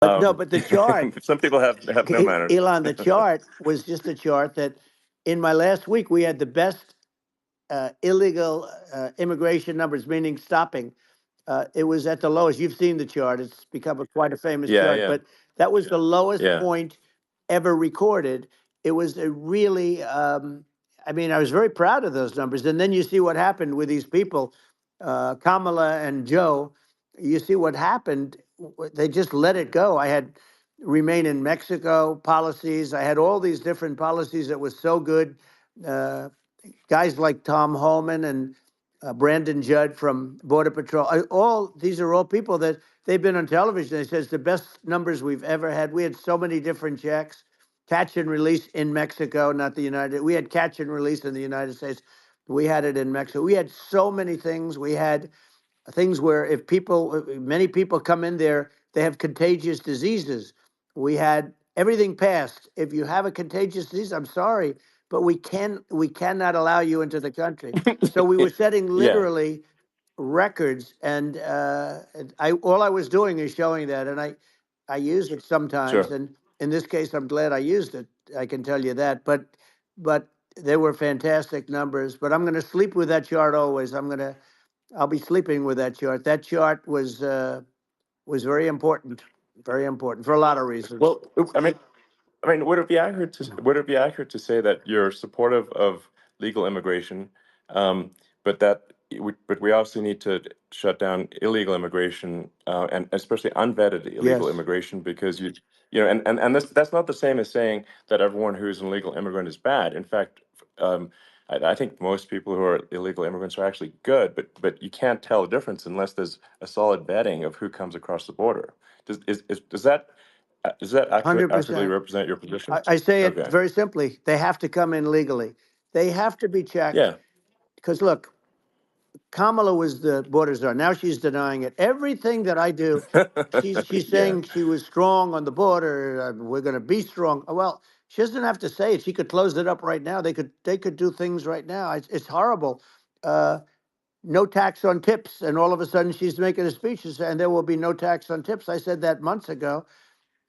But no, but the chart, Some people have no manners. Elon, the chart was just a chart that in my last week we had the best illegal immigration numbers, meaning stopping. It was at the lowest. You've seen the chart; it's become quite a famous Yeah, chart. yeah, But that was the lowest yeah. point ever recorded. It was a really, I mean, I was very proud of those numbers. And then you see what happened with these people, Kamala and Joe. You see what happened. They just let it go. I had remain in Mexico policies. I had all these different policies that was so good. Uh, Guys like Tom Holman and Brandon Judd from Border Patrol. All these are all people that they've been on television. They says the best numbers we've ever had. We had so many different checks, catch and release in Mexico, not the United. We had catch and release in the United States. We had it in Mexico. We had so many things. We had things where if people, many people come in there, they have contagious diseases. We had everything passed. If you have a contagious disease, I'm sorry, but we cannot allow you into the country. So we were setting Yeah, literally records, and I all I was doing is showing that, and I use it sometimes, sure. and in this case, I'm glad I used it. I can tell you that, but they were fantastic numbers. But I'm going to sleep with that chart always. I'll be sleeping with that chart. That chart was very important for a lot of reasons. Well, I mean, would it be accurate to say that you're supportive of legal immigration, um, but but we also need to shut down illegal immigration, and especially unvetted illegal Yes, immigration, because and that's not the same as saying that everyone who's an illegal immigrant is bad. In fact, I think most people who are illegal immigrants are actually good, but you can't tell the difference unless there's a solid vetting of who comes across the border. Does that accurately 100%. represent your position? I say it Okay. very simply. They have to come in legally. They have to be checked Yeah. because look, Kamala was the border czar. Now she's denying it. Everything that I do, she's Yeah. saying she was strong on the border. We're going to be strong. Well, she doesn't have to say it. She could close it up right now. They could do things right now. It's horrible. Uh, no tax on tips, and all of a sudden she's making a speech and there will be no tax on tips. I said that months ago.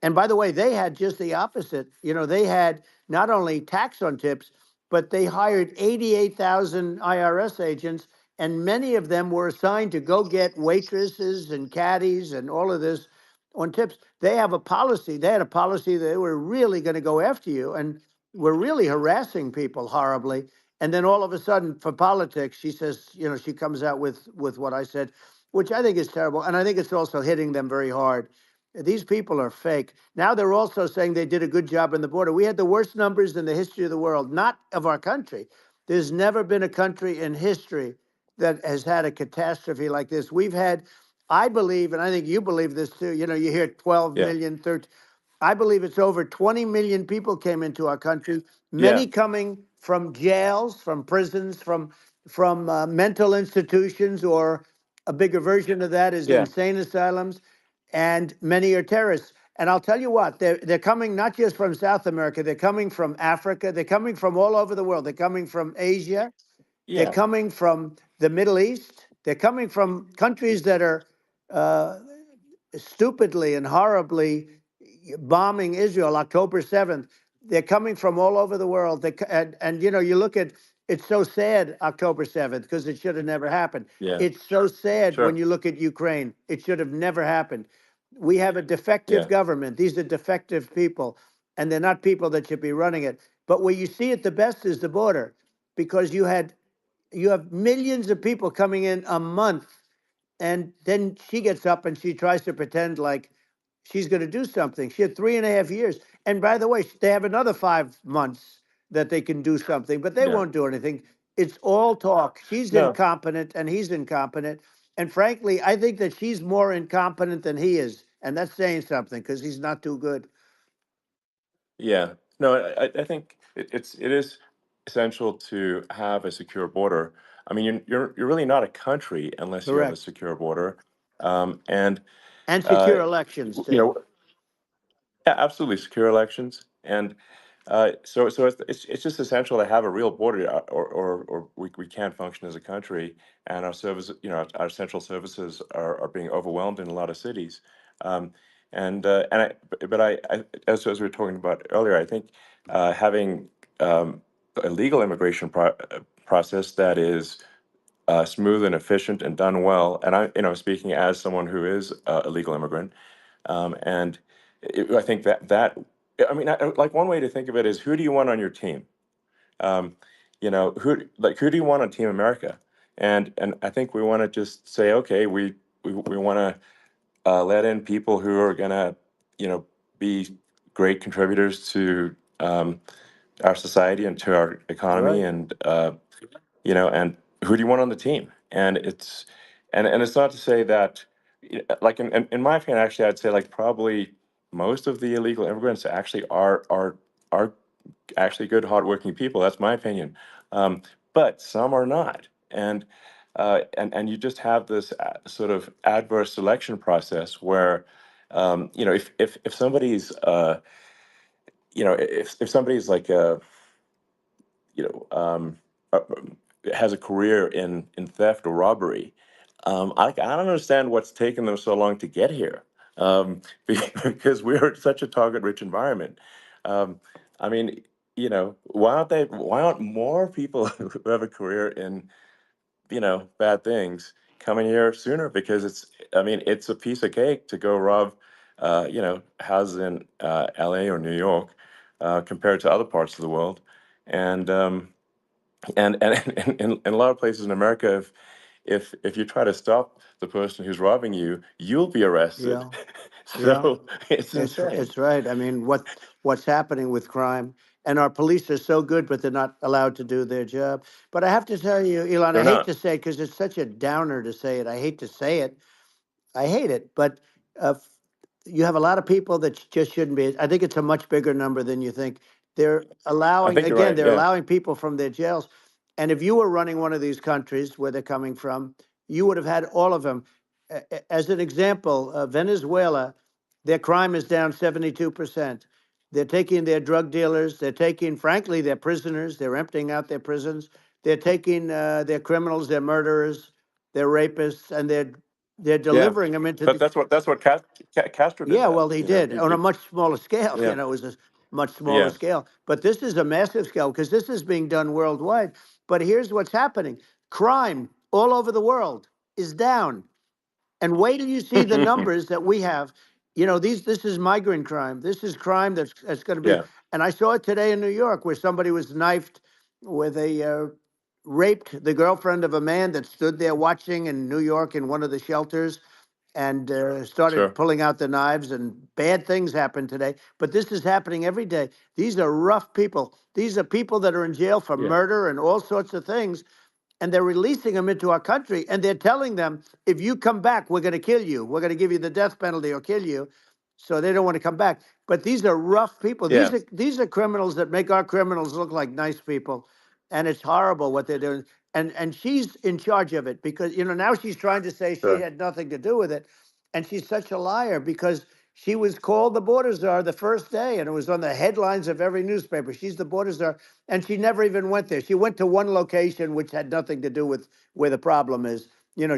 And by the way, they had just the opposite. You know, they had not only tax on tips, but they hired 88,000 IRS agents, and many of them were assigned to go get waitresses and caddies and all of this on tips. They have a policy. They had a policy that they were really going to go after you and were really harassing people horribly. And then all of a sudden, for politics, she says, she comes out with what I said, which I think is terrible, and I think it's also hitting them very hard. These people are fake. Now they're also saying they did a good job on the border. We had the worst numbers in the history of the world, not of our country. There's never been a country in history that has had a catastrophe like this. We've had, I believe, and I think you believe this too. You hear 12 Yeah. million, 13. I believe it's over 20 million people came into our country, Yeah. many coming from jails, from prisons, from mental institutions, or a bigger version of that is Yeah. insane asylums, and many are terrorists. And I'll tell you what, they're coming not just from South America, they're coming from Africa, they're coming from all over the world. They're coming from Asia, they're Yeah. coming from the Middle East, they're coming from countries that are uh, stupidly and horribly bombing Israel October 7th. They're coming from all over the world. And you look at it's so sad October 7th because it should have never happened. Yeah. It's so sad when Sure. you look at Ukraine. It should have never happened. We have a defective Yeah. government. These are defective people, and they're not people that should be running it. But where you see it the best is the border, because you have millions of people coming in a month, and then she gets up and she tries to pretend like she's going to do something. She had 3.5 years. And by the way, they have another 5 months that they can do something, but they Yeah. won't do anything. It's all talk. She's No. incompetent and he's incompetent. And frankly, I think that she's more incompetent than he is. And that's saying something because he's not too good. Yeah. No, I think it is essential to have a secure border. I mean, you're really not a country unless you have a Correct. secure border. And And uh, secure elections, you too. know, yeah, absolutely secure elections. And so it's just essential to have a real border, or we can't function as a country, and our service, our central services are being overwhelmed in a lot of cities. Um, and as we were talking about earlier, I think having a legal immigration process that is smooth and efficient and done well. And speaking as someone who is a legal immigrant, and I think I mean, like one way to think of it is, who do you want on your team? Um, who do you want on Team America? And I think we want to just say, okay, we want to let in people who are gonna, be great contributors to our society and to our economy, Right. and who do you want on the team? And it's not to say that, like in my opinion, actually, I'd say like probably most of the illegal immigrants actually are actually good, hardworking people. That's my opinion. Um, but some are not, and you just have this sort of adverse selection process where, if somebody's if somebody's like you know, um, uh, has a career in theft or robbery. I don't understand what's taken them so long to get here, because we're such a target-rich environment. Um, I mean, why aren't more people who have a career in, bad things coming here sooner? Because I mean, it's a piece of cake to go rob, houses in LA or New York, compared to other parts of the world. And in a lot of places in America, if you try to stop the person who's robbing you, you'll be arrested. Yeah. Yeah. So it's insane. It's right. I mean, what's happening with crime, and our police are so good, but they're not allowed to do their job. But I have to tell you, Elon, I They're hate not. to say it because it's such a downer to say it. I hate to say it. I hate it, but you have a lot of people that just shouldn't be. I think it's a much bigger number than you think. They're I allowing, think you're again, right. they're Yeah. allowing people from their jails. And if you were running one of these countries where they're coming from, you would have had all of them. As an example, Venezuela, their crime is down 72%. They're taking their drug dealers, they're taking, frankly, their prisoners, they're emptying out their prisons. They're taking their criminals, their murderers, their rapists, and they're Yeah. delivering them into But the. that's what Castro did Yeah, that. well, he did He, on a much smaller scale. yeah. It was a much smaller Yeah. scale. But this is a massive scale because this is being done worldwide. But here's what's happening: crime all over the world is down. And wait till you see the numbers that we have. This is migrant crime. This is crime that's going to be. Yeah. And I saw it today in New York where somebody was knifed with raped the girlfriend of a man that stood there watching in New York in one of the shelters and started Sure. pulling out the knives, and bad things happened today. But this is happening every day. These are rough people. These are people that are in jail for Yeah. murder and all sorts of things, and they're releasing them into our country, and they're telling them, if you come back, we're going to kill you. We're going to give you the death penalty or kill you. So they don't want to come back. But these are rough people. Yeah. These are criminals that make our criminals look like nice people, and it's horrible what they're doing. And she's in charge of it because now she's trying to say she Sure. had nothing to do with it, and she's such a liar because she was called the border czar the first day, and it was on the headlines of every newspaper. She's the border czar, and she never even went there. She went to one location which had nothing to do with where the problem is.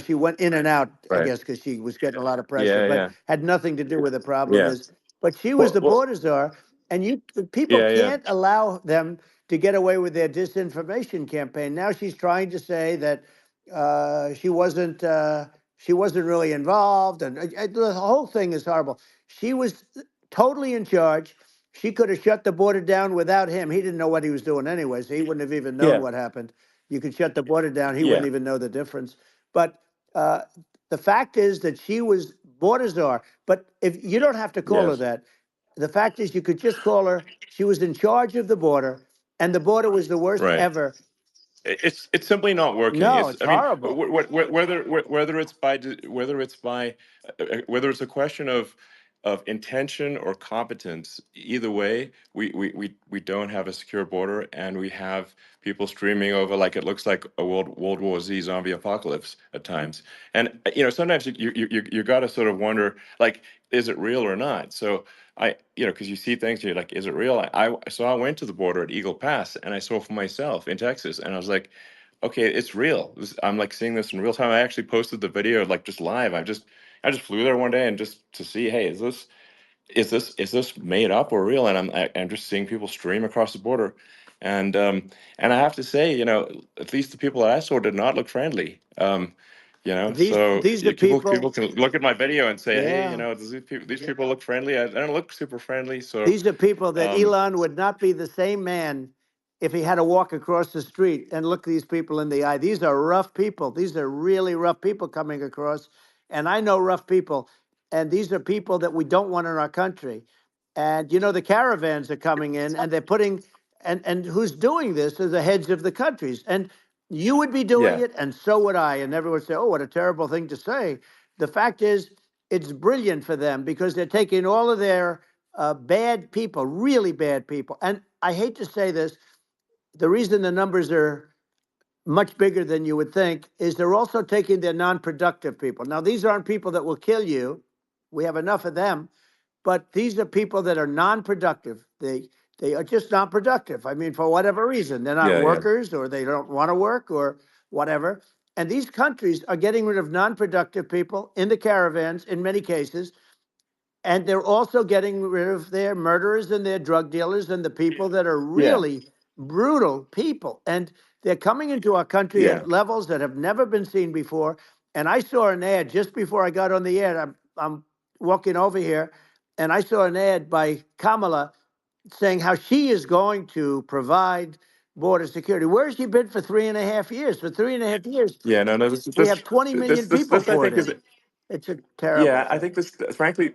She went in and out, I Right. guess, because she was getting a lot of pressure, Yeah. but Yeah. had nothing to do where the problem Yeah. is. But she was Well. the Well. border czar, and the people Yeah. Yeah. can't allow them to get away with their disinformation campaign. Now she's trying to say that she wasn't. She wasn't really involved, and the whole thing is horrible. She was totally in charge. She could have shut the border down without him. He didn't know what he was doing anyway, so he wouldn't have even known Yeah. what happened. You could shut the border down; he wouldn't Yeah. even know the difference. But uh, the fact is that she was border czar. But if you don't have to call her Yes. that, the fact is you could just call her. She was in charge of the border, and the border was the worst Right. ever. It's simply not working. No, It's, it's I mean, horrible. whether it's a question of intention or competence, either way, we don't have a secure border, and we have people streaming over like it looks like a World War Z zombie apocalypse at times. And sometimes you got to sort of wonder, like, is it real or not? So because you see things, you're like, is it real? So I went to the border at Eagle Pass, and I saw for myself in Texas, and I was like, okay, it's real. I'm like seeing this in real time. I actually posted the video like just live. I just flew there one day and just to see, hey, is this? is this made up or real? And I'm just seeing people stream across the border, and I have to say, at least the people that I saw did not look friendly. So These are people people. can look at my video and say, hey, Yeah. does these people look friendly? I don't look super friendly. So, These are people that um, Elon would not be the same man if he had to walk across the street and look these people in the eye. These are rough people. These are really rough people coming across. And I know rough people. And these are people that we don't want in our country. And the caravans are coming in and they're putting and who's doing this are the heads of the countries. And you would be doing yeah, it, and so would I. And everyone would say, oh, what a terrible thing to say. The fact is, it's brilliant for them because they're taking all of their bad people, really bad people. And I hate to say this, the reason the numbers are much bigger than you would think is they're also taking their non-productive people. Now, these aren't people that will kill you. We have enough of them, but these are people that are non-productive. They are just not productive. I mean, for whatever reason, they're not yeah, yeah, workers or they don't want to work or whatever. And these countries are getting rid of non-productive people in the caravans in many cases, and they're also getting rid of their murderers and their drug dealers and the people that are yeah, really brutal people. And they're coming into our country yeah, at levels that have never been seen before. And I saw an ad just before I got on the air. I'm walking over here, and I saw an ad by Kamala saying how she is going to provide border security. Where has she been for 3.5 years? For 3.5 years, yeah. No, no. This is we have 20 this million this people this I poured think is. in. It's a terrible Yeah, I thing. think this, frankly,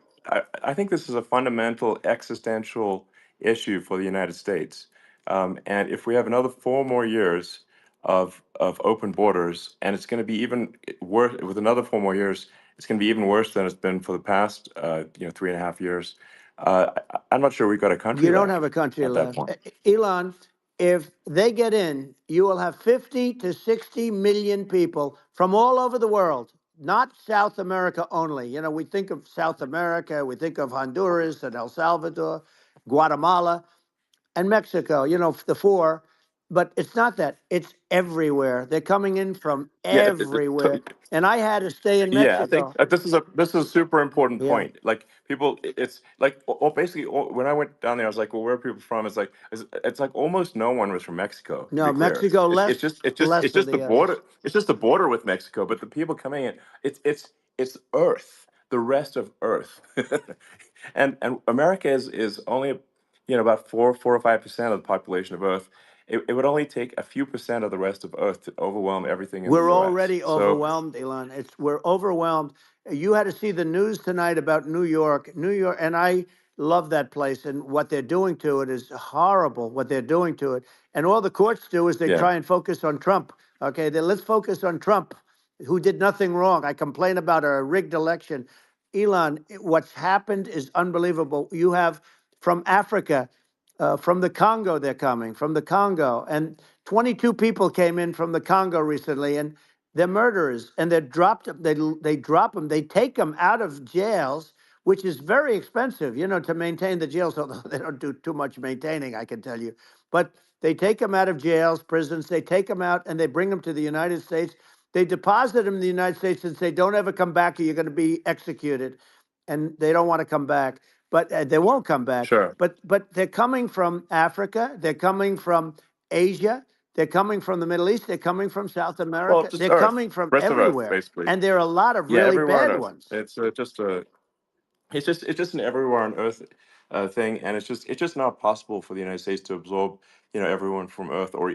I think this is a fundamental existential issue for the United States. And if we have another 4 more years of open borders, and it's going to be even worse with another 4 more years, it's going to be even worse than it's been for the past, 3.5 years. I'm not sure we've got a country You don't have left a country at that left. point. Elon, if they get in, you will have 50 to 60 million people from all over the world, not South America only. We think of South America, we think of Honduras and El Salvador, Guatemala, and Mexico, the four. But it's not that. It's everywhere. They're coming in from Yeah, everywhere. And I had to stay in yeah, I think Mexico. this is a super important Yeah. point. Like people, it's like basically when I went down there, I was like, well, where are people from? It's like almost no one was from Mexico, to be No, clear. Mexico It's less, it's just it's just less it's than just the the others. border. It's just the border with Mexico, but the people coming in, it's Earth, the rest of Earth, and America is only about 4 or 5% of the population of Earth. It would only take a few percent of the rest of Earth to overwhelm everything in the We're U.S. already So overwhelmed, Elon. We're overwhelmed. You had to see the news tonight about New York. New York, and I love that place, and what they're doing to it is horrible, what they're doing to it. And all the courts do is they yeah, try and focus on Trump. Okay, let's focus on Trump, who did nothing wrong. I complain about a rigged election. Elon, what's happened is unbelievable. You have from Africa, from the Congo, they're coming from the Congo, and 22 people came in from the Congo recently, and they're murderers, and they're dropped. They drop them. They take them out of jails, which is very expensive, to maintain the jails. Although they don't do too much maintaining, I can tell you. But they take them out of jails, prisons. They take them out and they bring them to the United States. They deposit them in the United States and say, "Don't ever come back, or you're going to be executed." And they don't want to come back, but they won't come back. sure. But they're coming from Africa. They're coming from Asia. They're coming from the Middle East. They're coming from South Well, America. just They're Earth, coming from rest of Earth, everywhere. basically. And there are a lot of Yeah, really everywhere on bad Earth. ones. It's just a, it's just an everywhere on Earth thing, and it's just not possible for the United States to absorb, everyone from Earth, or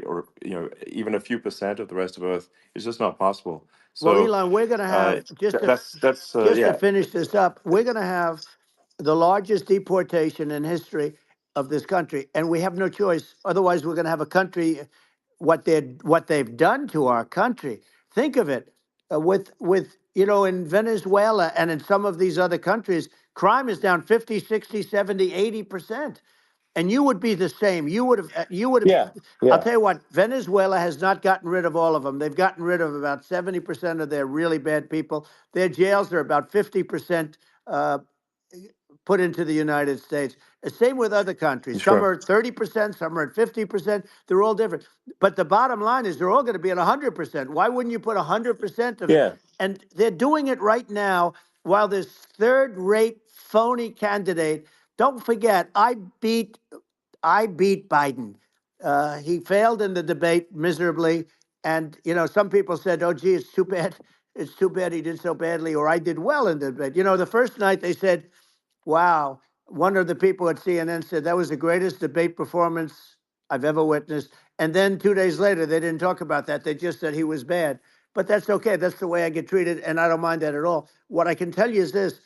even a few percent of the rest of Earth. It's just not possible. Well, So, Elon, we're going to uh, have just to that's just to yeah, finish this up. We're going to have the largest deportation in history of this country, and we have no choice. Otherwise, we're going to have a country. What they've done to our country. Think of it, with in Venezuela and in some of these other countries, crime is down 50, 60, 70, 80%. And you would be the same. You would have. yeah, I'll yeah, tell you what, Venezuela has not gotten rid of all of them. They've gotten rid of about 70% of their really bad people. Their jails are about 50% uh, put into the United States. Same with other countries. Some sure, are at 30%, some are at 50%. They're all different. But the bottom line is they're all going to be at 100%. Why wouldn't you put 100% of, yeah, and they're doing it right now while this third rate phony candidate. Don't forget, I beat Biden. He failed in the debate miserably, and some people said, "Oh, gee, it's too bad. It's too bad he did so badly," or "I did well in the debate." The first night they said, "Wow." One of the people at CNN said that was the greatest debate performance I've ever witnessed. And then 2 days later, they didn't talk about that. They just said he was bad. But that's okay. That's the way I get treated, and I don't mind that at all. What I can tell you is this: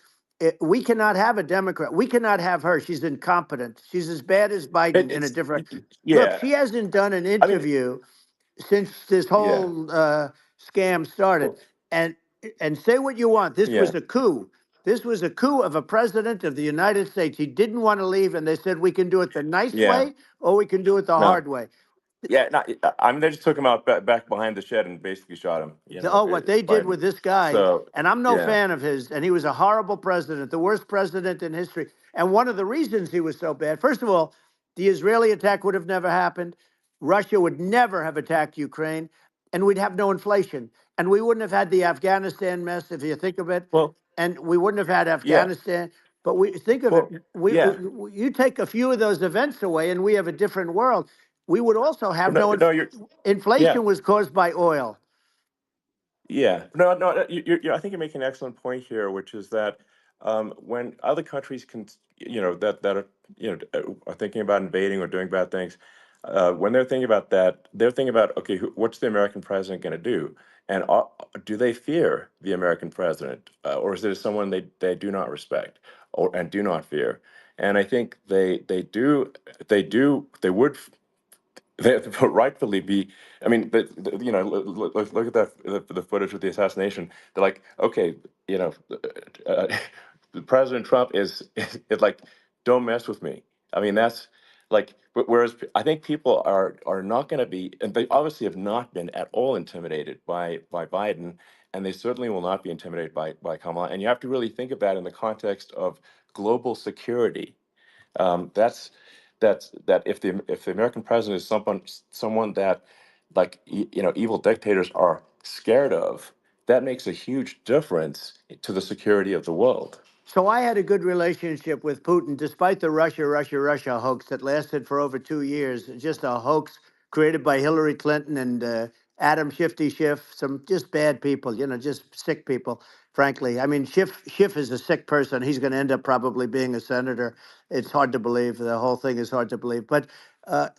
we cannot have a Democrat. We cannot have her. She's incompetent. She's as bad as Biden in a different. Look, Yeah. she hasn't done an I mean, interview since this yeah. whole scam started. Well, And say what you want. This yeah. was a coup. This was a coup of a president of the United States. He didn't want to leave, and they said we can do it the nice Yeah. way or we can do it the No. hard way. Yeah. Not, I mean, they just took him out back behind the shed and basically shot him. Oh, what they did Biden. with this guy, So and I'm no yeah. fan of his, and he was a horrible president, the worst president in history. And one of the reasons he was so bad, first of all, the Israeli attack would have never happened. Russia would never have attacked Ukraine, and we'd have no inflation. And we wouldn't have had the Afghanistan mess, if you think of it, Well, and we wouldn't have had yeah. Afghanistan. But we think of it, Well, yeah. you take a few of those events away, and we have a different world. We would also have No, no no, you're. Yeah. inflation was caused by oil. Yeah, no, no. I think you're making an excellent point here, which is that when other countries can, that are, are thinking about invading or doing bad things, when they're thinking about that, they're thinking about, okay, what's the American president going to do, and do they fear the American president, or is it someone they do not respect or and do not fear? And I think they would they rightfully be. I mean, look at the footage of the assassination. They're like, okay, you know, uh, President Trump is like, don't mess with me. I mean, that's like, but whereas I think people are not going to be, and they obviously have not been at all intimidated by Biden, and they certainly will not be intimidated by Kamala. And you have to really think of that in the context of global security. That if the American president is someone that like evil dictators are scared of, that makes a huge difference to the security of the world. So I had a good relationship with Putin, despite the Russia hoax that lasted for over 2 years. Just a hoax created by Hillary Clinton and Adam Shifty Schiff, some just bad people, just sick people. Frankly, I mean, Schiff is a sick person. He's going to end up probably being a senator. It's hard to believe. The whole thing is hard to believe. But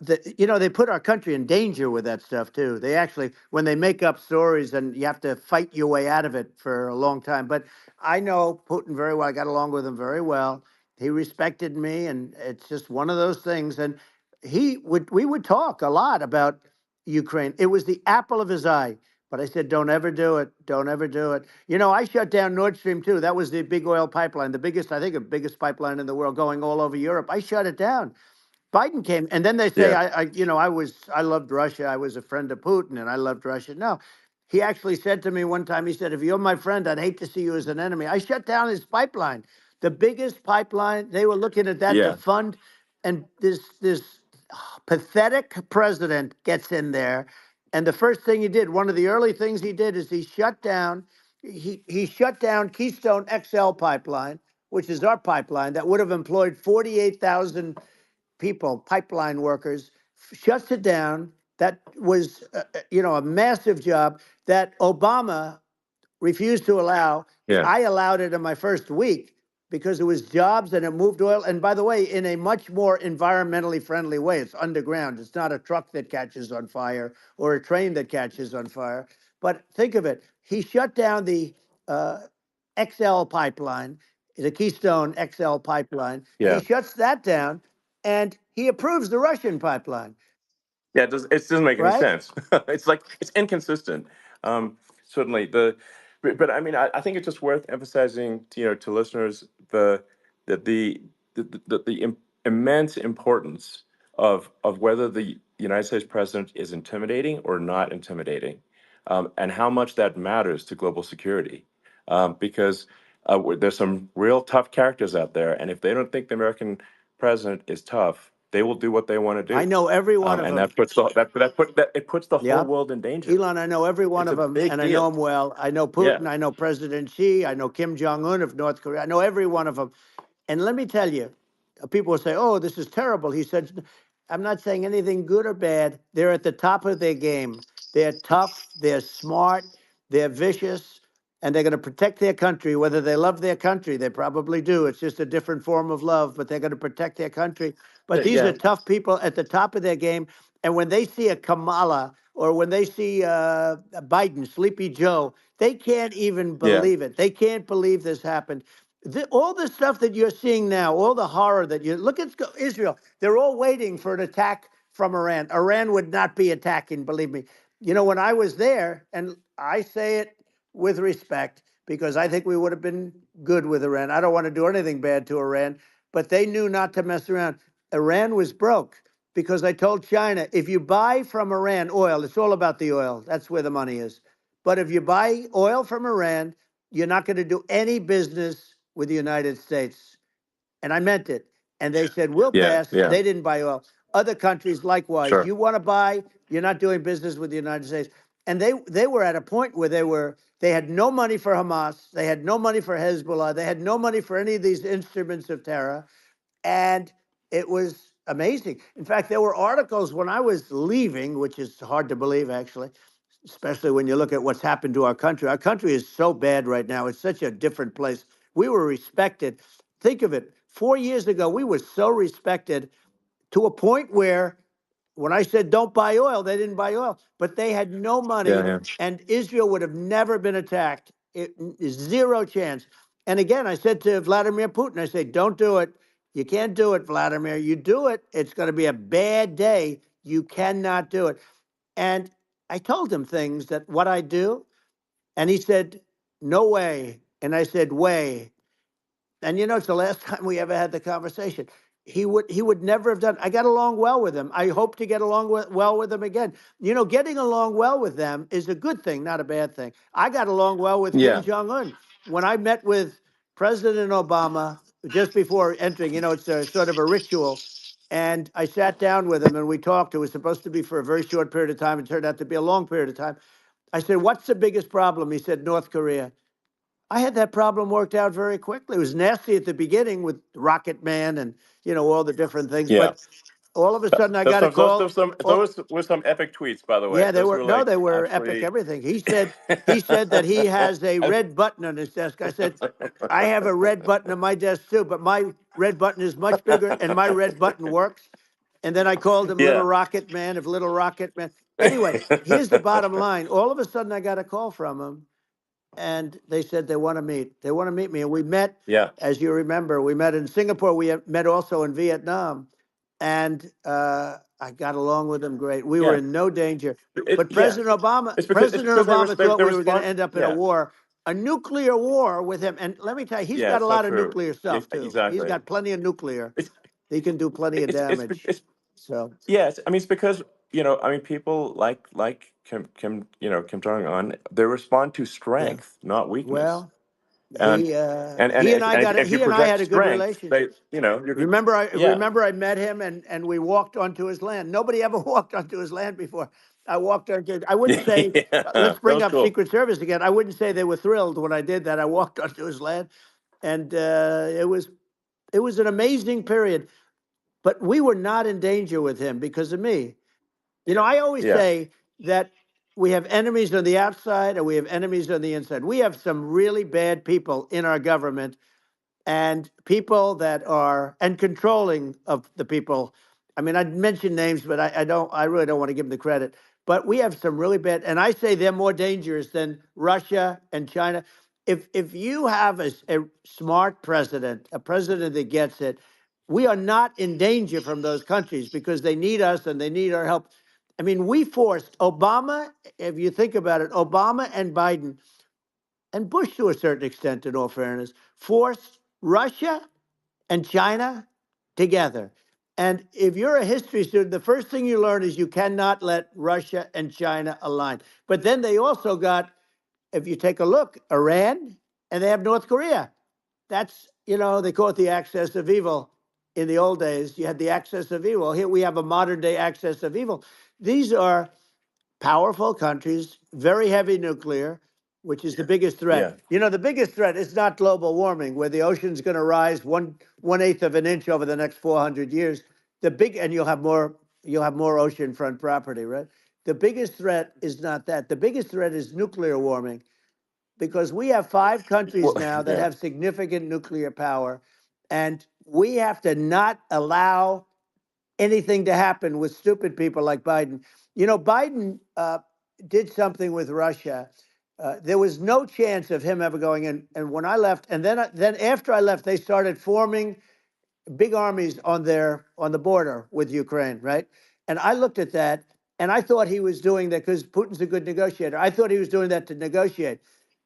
they put our country in danger with that stuff too. They actually, when they make up stories, and you have to fight your way out of it for a long time. But I know Putin very well. I got along with him very well. He respected me, and it's just one of those things. And we would talk a lot about Ukraine. It was the apple of his eye. But I said, don't ever do it. Don't ever do it. I shut down Nord Stream 2. That was the big oil pipeline, the biggest, I think, the biggest pipeline in the world going all over Europe. I shut it down. Biden came, and then they say, Yeah, I loved Russia. I was a friend of Putin, and I loved Russia. No, he actually said to me one time, he said, if you're my friend, I'd hate to see you as an enemy. I shut down his pipeline, the biggest pipeline. They were looking at that to yeah, fund, and this pathetic president gets in there, and the first thing he did, one of the early things he did, is he shut down Keystone XL pipeline, which is our pipeline that would have employed 48,000 people, pipeline workers, shuts it down. That was, a massive job that Obama refused to allow. yeah, I allowed it in my first week because it was jobs and it moved oil. And by the way, in a much more environmentally friendly way. It's underground. It's not a truck that catches on fire or a train that catches on fire. But think of it. He shut down the uh, XL pipeline, the Keystone XL pipeline. He yeah. shuts that down and he approves the Russian pipeline, Yeah, it doesn't make any right? sense. It's like it's inconsistent. Certainly but I mean, I think it's just worth emphasizing to listeners that the immense importance of whether the United States president is intimidating or not intimidating, and how much that matters to global security, because there's some real tough characters out there, and if they don't think the American president is tough, they will do what they want to I do, know every one of and them. it puts the whole Yeah. world in danger. Elon, I know every one It's of a them, big and I know deal. them well. I know Yeah, Putin. I know President Xi. I know Kim Jong Un of North Korea. I know every one of them. And let me tell you, people will say, "Oh, this is terrible." He said, "I'm not saying anything good or bad. They're at the top of their game. They're tough. They're smart. They're vicious, and they're going to protect their country. Whether they love their country, they probably do. It's just a different form of love, but they're going to protect their country. But these are Yeah, tough people at the top of their game. And when they see a Kamala or when they see Biden, Sleepy Joe, they can't even yeah, believe it. They can't believe this happened. All the stuff that you're seeing now, all the horror that you look at Israel, they're all waiting for an attack from Iran. Iran would not be attacking, believe me. You know, when I was there, and I say it with respect because I think we would have been good with Iran. I don't want to do anything bad to Iran, but they knew not to mess around. Iran was broke because I told China, if you buy from Iran oil, it's all about the oil. That's where the money is. But if you buy oil from Iran, you're not going to do any business with the United States. And I meant it. And they said, we'll yeah, pass. yeah. They didn't buy oil. Other countries, likewise, Sure. you want to buy, you're not doing business with the United States. And they were at a point where they had no money for Hamas, they had no money for Hezbollah, they had no money for any of these instruments of terror. And it was amazing. In fact, there were articles when I was leaving, which is hard to believe, actually, especially when you look at what's happened to our country. Our country is so bad right now. It's such a different place. We were respected. Think of it. 4 years ago, we were so respected to a point where when I said don't buy oil, they didn't buy oil, but they had no Yeah, money, yeah, and Israel would have never been attacked. It is zero chance. And again, I said to Vladimir Putin, I said, don't do it. You can't do it, Vladimir. You do it, it's going to be a bad day. You cannot do it. And I told him things that what I do, and he said, no way. And I said, way. And you know, it's the last time we ever had the conversation. He would never have done. I got along well with him. I hope to get along well with him again. You know, getting along well with them is a good thing, not a bad thing. I got along well with Kim yeah, Jong Un when I met with President Obama just before entering. You know, it's a sort of a ritual. And I sat down with him and we talked. It was supposed to be for a very short period of time. It turned out to be a long period of time. I said, "What's the biggest problem?" He said, "North Korea." I had that problem worked out very quickly. It was nasty at the beginning with Rocket Man and all the different things, yeah. but all of a sudden I Those got a some those call. those some Oh, those were some epic tweets, by the way. yeah, they Those were were no, like they were epic absolutely. everything. He said that he has a I- red button on his desk. I said, I have a red button on my desk too, but my red button is much bigger and my red button works. And then I called him Little yeah, Rocket Man of Little Rocket Man. Anyway, here's the bottom line. All of a sudden I got a call from him and they said they want to meet. They want to meet me. And we met, yeah, as you remember, we met in Singapore. We met also in Vietnam. And I got along with them great. We were yeah. in no danger. But Yeah. President Obama, It's President because they Obama they thought they we were going to respond. end up in Yeah, a nuclear war with him. And let me tell you, he's yeah. got a It's not lot of true. nuclear Yeah, stuff too. He's exactly. got plenty of nuclear. It's He can do plenty of damage. it's So, yes. I mean, it's because I mean, people like Kim Jong Un. They respond to yeah. strength, not weakness. Well, And he and I got it. if you He and I project had a good strength, they relationship. you're good. Remember, I Yeah, remember I met him and we walked onto his land. Nobody ever walked onto his land before. I walked onto. I wouldn't yeah, say. yeah. Let's That bring was up cool. Secret Service again. I wouldn't say they were thrilled when I did that. I walked onto his land, and it was an amazing period. But we were not in danger with him because of me. You know, I always Yeah, say that we have enemies on the outside and we have enemies on the inside. We have some really bad people in our government and people that are and controlling of the people. I mean, I'd mention names, but I really don't want to give them the credit. But we have some really bad, and I say they're more dangerous than Russia and China. If you have a smart president, a president that gets it, we are not in danger from those countries because they need us and they need our help. I mean, we forced Obama, if you think about it, Obama and Biden and Bush, to a certain extent, in all fairness, forced Russia and China together. And if you're a history student, the first thing you learn is you cannot let Russia and China align. But then they also got, if you take a look, Iran and they have North Korea. That's, they call it the axis of evil. In the old days, you had the axis of evil. Here we have a modern day axis of evil. These are powerful countries, very heavy nuclear, which is the biggest threat. Yeah. You know, the biggest threat is not global warming, where the ocean's going to rise one eighth of an inch over the next 400 years. The big and you'll have more oceanfront property, right? The biggest threat is not that. The biggest threat is nuclear warming, because we have 5 countries Well, now that yeah. have significant nuclear power, and we have to not allow anything to happen with stupid people like Biden. You know, Biden did something with Russia. There was no chance of him ever going in. And when I left, and then after I left, they started forming big armies on the border with Ukraine, right? And I looked at that, and I thought he was doing that because Putin's a good negotiator. I thought he was doing that to negotiate.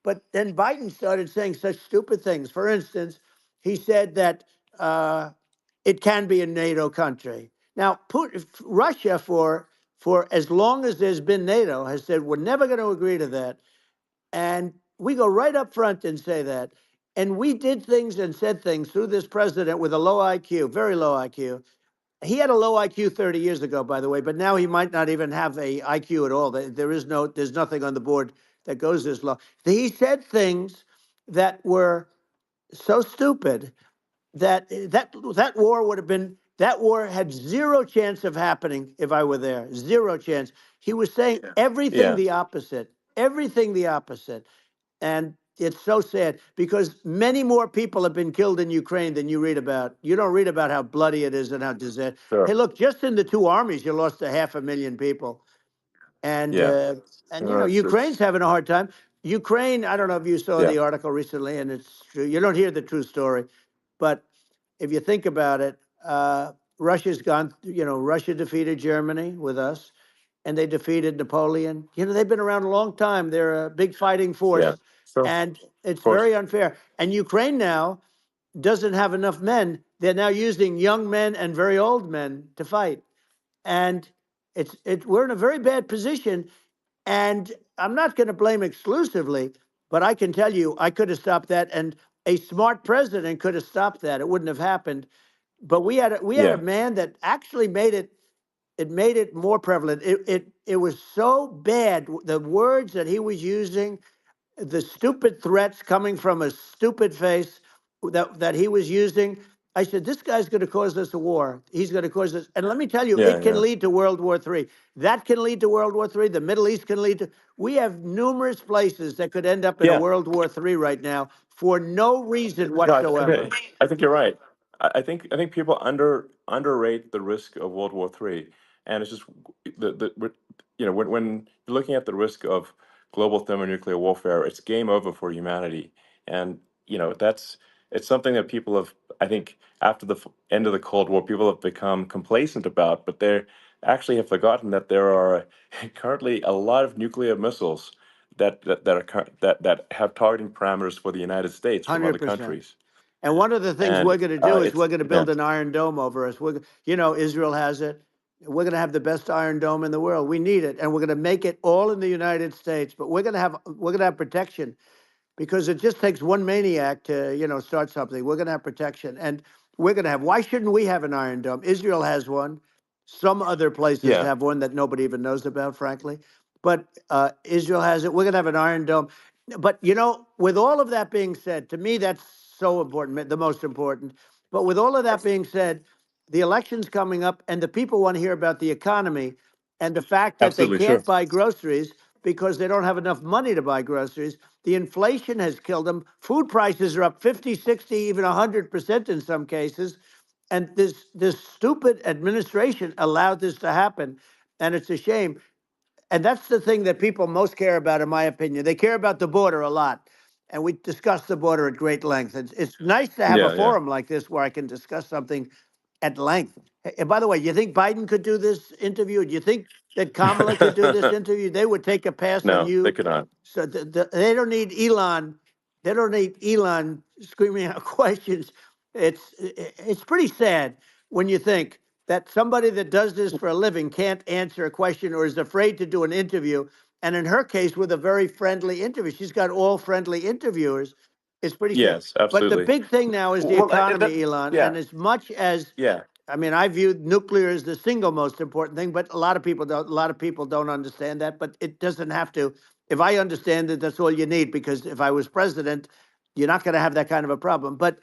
But then Biden started saying such stupid things. For instance, he said that it can be a NATO country. Now, Russia, for as long as there's been NATO, has said we're never going to agree to that. And we go right up front and say that. And we did things and said things through this president with a low IQ, very low IQ. He had a low IQ 30 years ago, by the way, but now he might not even have a IQ at all. There's nothing on the board that goes this low. He said things that were so stupid that war would have been that war had zero chance of happening if I were there. Zero chance. He was saying everything Yeah. the opposite. Everything the opposite. And it's so sad because many more people have been killed in Ukraine than you read about. You don't read about how bloody it is and how disaster. Hey, Sure. look, just in the two armies, you lost 500,000 people. And Yeah. uh, and you No, know, Ukraine's it's having a hard time. Ukraine, I don't know if you saw yeah. the article recently, and it's true. You don't hear the true story, but if you think about it, Russia's gone. You know, Russia defeated Germany with us, and they defeated Napoleon. You know, they've been around a long time. They're a big fighting Yeah. force, Sure. Of and it's course. very unfair. And Ukraine now doesn't have enough men. They're now using young men and very old men to fight, and we're in a very bad position. And I'm not going to blame exclusively, but I can tell you I could have stopped that, and a smart president could have stopped that. It wouldn't have happened. But we had a Yeah. man that actually made it. It made it more prevalent. It was so bad. The words that he was using, the stupid threats coming from a stupid face that he was using. I said, this guy's going to cause us a war. He's going to cause us. And let me tell you, Yeah. it can Yeah. lead to World War III. That can lead to World War III. The Middle East can lead to. We have numerous places that could end up in a Yeah. World War III right now for no reason No, whatsoever. I think you're right. I think people underrate the risk of World War III, and it's just when you're looking at the risk of global thermonuclear warfare, it's game over for humanity, and that's it's something that people have, I think, after the end of the Cold War, people have become complacent about, but they actually have forgotten that there are currently a lot of nuclear missiles that have targeting parameters for the United States from other 100%. countries. And one of the things And we're going to do is it's we're going to yeah, build an iron dome over us. Israel has it. We're going to have the best iron dome in the world. We need it, and we're going to make it all in the United States. But we're going to have protection, because it just takes one maniac to start something. We're going to have protection, and we're going to have. Why shouldn't we have an iron dome? Israel has one. Some other places yeah, have one that nobody even knows about, frankly. But Israel has it. We're going to have an iron dome. But with all of that being said, to me that's so important, the most important. But with all of that being said, the election's coming up, and the people want to hear about the economy and the fact that they absolutely, sure. can't buy groceries because they don't have enough money to buy groceries. The inflation has killed them. Food prices are up 50, 60, even 100% in some cases. And this stupid administration allowed this to happen. And it's a shame. And that's the thing that people most care about, in my opinion. They care about the border a lot. And we discuss the border at great length. It's nice to have a Yeah, yeah, forum like this where I can discuss something at length. And by the way, you think Biden could do this interview? Do you think that Kamala could do this interview? They would take a pass on no, they you. could not. So they don't need Elon. They don't need Elon screaming out questions. It's pretty sad when you think that somebody that does this for a living can't answer a question or is afraid to do an interview. And in her case, with a very friendly interview, she's got all friendly interviewers. It's pretty sad. Yes, But the absolutely. big thing now is the Well, economy, Elon. yeah, And as much as yeah, I mean, I view nuclear as the single most important thing, but a lot of people don't. A lot of people don't understand that, but it doesn't have to. if I understand it, that's all you need, because if I was president, you're not going to have that kind of a problem. But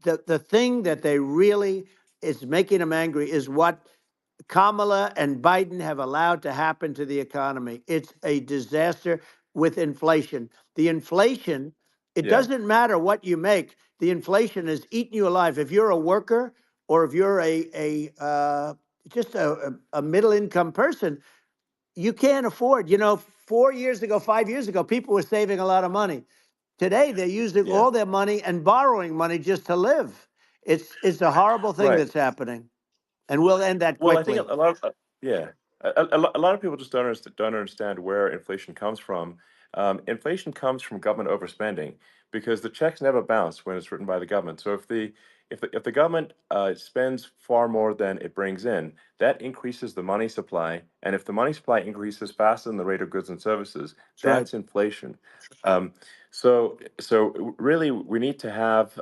the thing that they really is making them angry is what Kamala and Biden have allowed to happen to the economy. It's a disaster with inflation. The inflation, it Yeah. doesn't matter what you make. The inflation is eating you alive. If you're a worker, or if you're just a middle income person, you can't afford. 4 years ago, 5 years ago, people were saving a lot of money. Today, they're using Yeah. all their money and borrowing money just to live. It's a horrible thing Right. that's happening, and we'll end that Well, I think quickly. a lot of yeah, a lot of people just don't understand where inflation comes from. Inflation comes from government overspending because the checks never bounce when it's written by the government. So if the government spends far more than it brings in, that increases the money supply, and if the money supply increases faster than the rate of goods and services, That's right. that's inflation. Um, so really, we need to have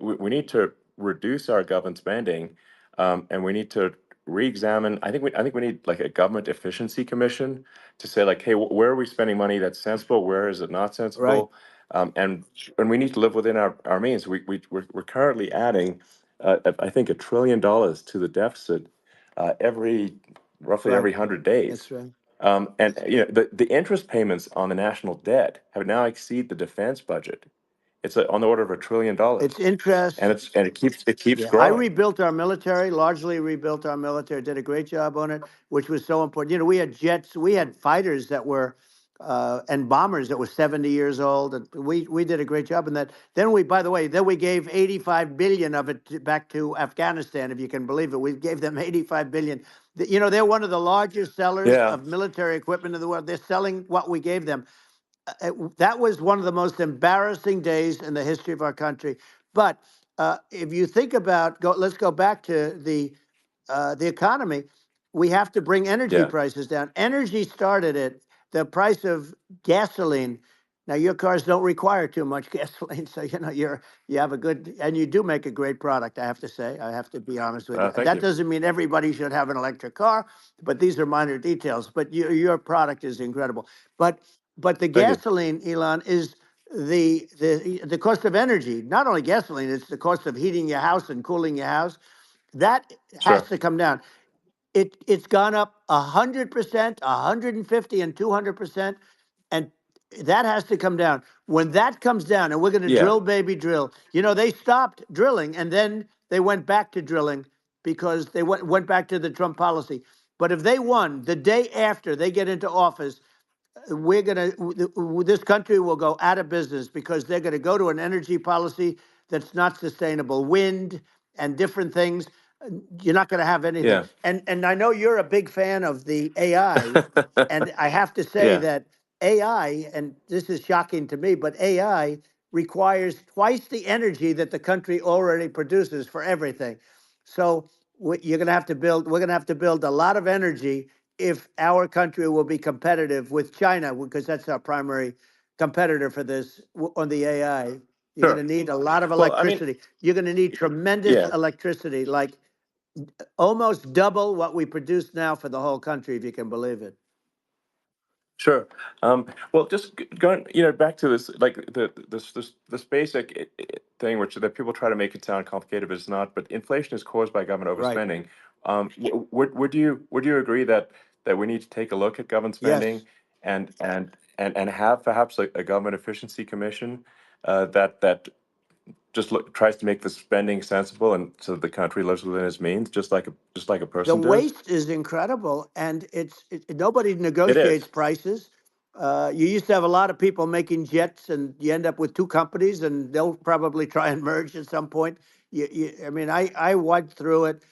we need to reduce our government spending, and we need to re-examine. I think we need like a government efficiency commission to say like, hey, where are we spending money that's sensible? Where is it not Right. sensible? And we need to live within our means. We're currently adding, I think, $1 trillion to the deficit every roughly Right. every 100 days. That's right. And the interest payments on the national debt have now exceed the defense budget. It's on the order of $1 trillion, It's interest. and it keeps Yeah, I growing. rebuilt our military, largely rebuilt our military, did a great job on it, which was so important. We had jets, we had fighters that were, and bombers that were 70 years old, and we did a great job in that. Then by the way, then we gave 85 billion of it back to Afghanistan, if you can believe it. We gave them 85 billion. They're one of the largest sellers Yeah, of military equipment in the world. They're selling what we gave them. That was one of the most embarrassing days in the history of our country. But if you think about, let's go back to the economy. We have to bring energy yeah, prices down. Energy started it. The price of gasoline. Now your cars don't require too much gasoline, so you have a good, and you do make a great product. I have to say, I have to be honest with you. thank That you. doesn't mean everybody should have an electric car, but these are minor details. But your product is incredible. But the Thank you. gasoline, Elon, is the cost of energy. Not only gasoline, it's the cost of heating your house and cooling your house. That has Sure. to come down. It's gone up 100%, 150, and 200%, and that has to come down. When that comes down, and we're going to Yeah, drill, baby, drill. They stopped drilling, and then they went back to drilling because they went back to the Trump policy. But if they won the day after they get into office, this country will go out of business because they're going to go to an energy policy that's not sustainable. Wind and different things. You're not going to have anything. yeah, And I know you're a big fan of the AI, and I have to say yeah, that AI, and this is shocking to me, but AI requires twice the energy that the country already produces for everything. So you're going to have to build. We're going to have to build a lot of energy if our country will be competitive with China, because that's our primary competitor for this on the AI. You're going to sure. need a lot of Well, I mean, electricity. You're going to need tremendous yeah, electricity, like almost double what we produce now for the whole country, if you can believe it. sure. Well, just going, back to this, like this basic thing, which that people try to make it sound complicated, but it's not. But inflation is caused by government Right. overspending. Would you agree that we need to take a look at government Yes. spending and have perhaps a government efficiency commission that just tries to make the spending sensible and so the country lives within its means, just like a The person does. waste is incredible, and nobody It negotiates is. prices. You used to have a lot of people making jets, and you end up with two companies, and they'll probably try and merge at some point. I mean, I went through it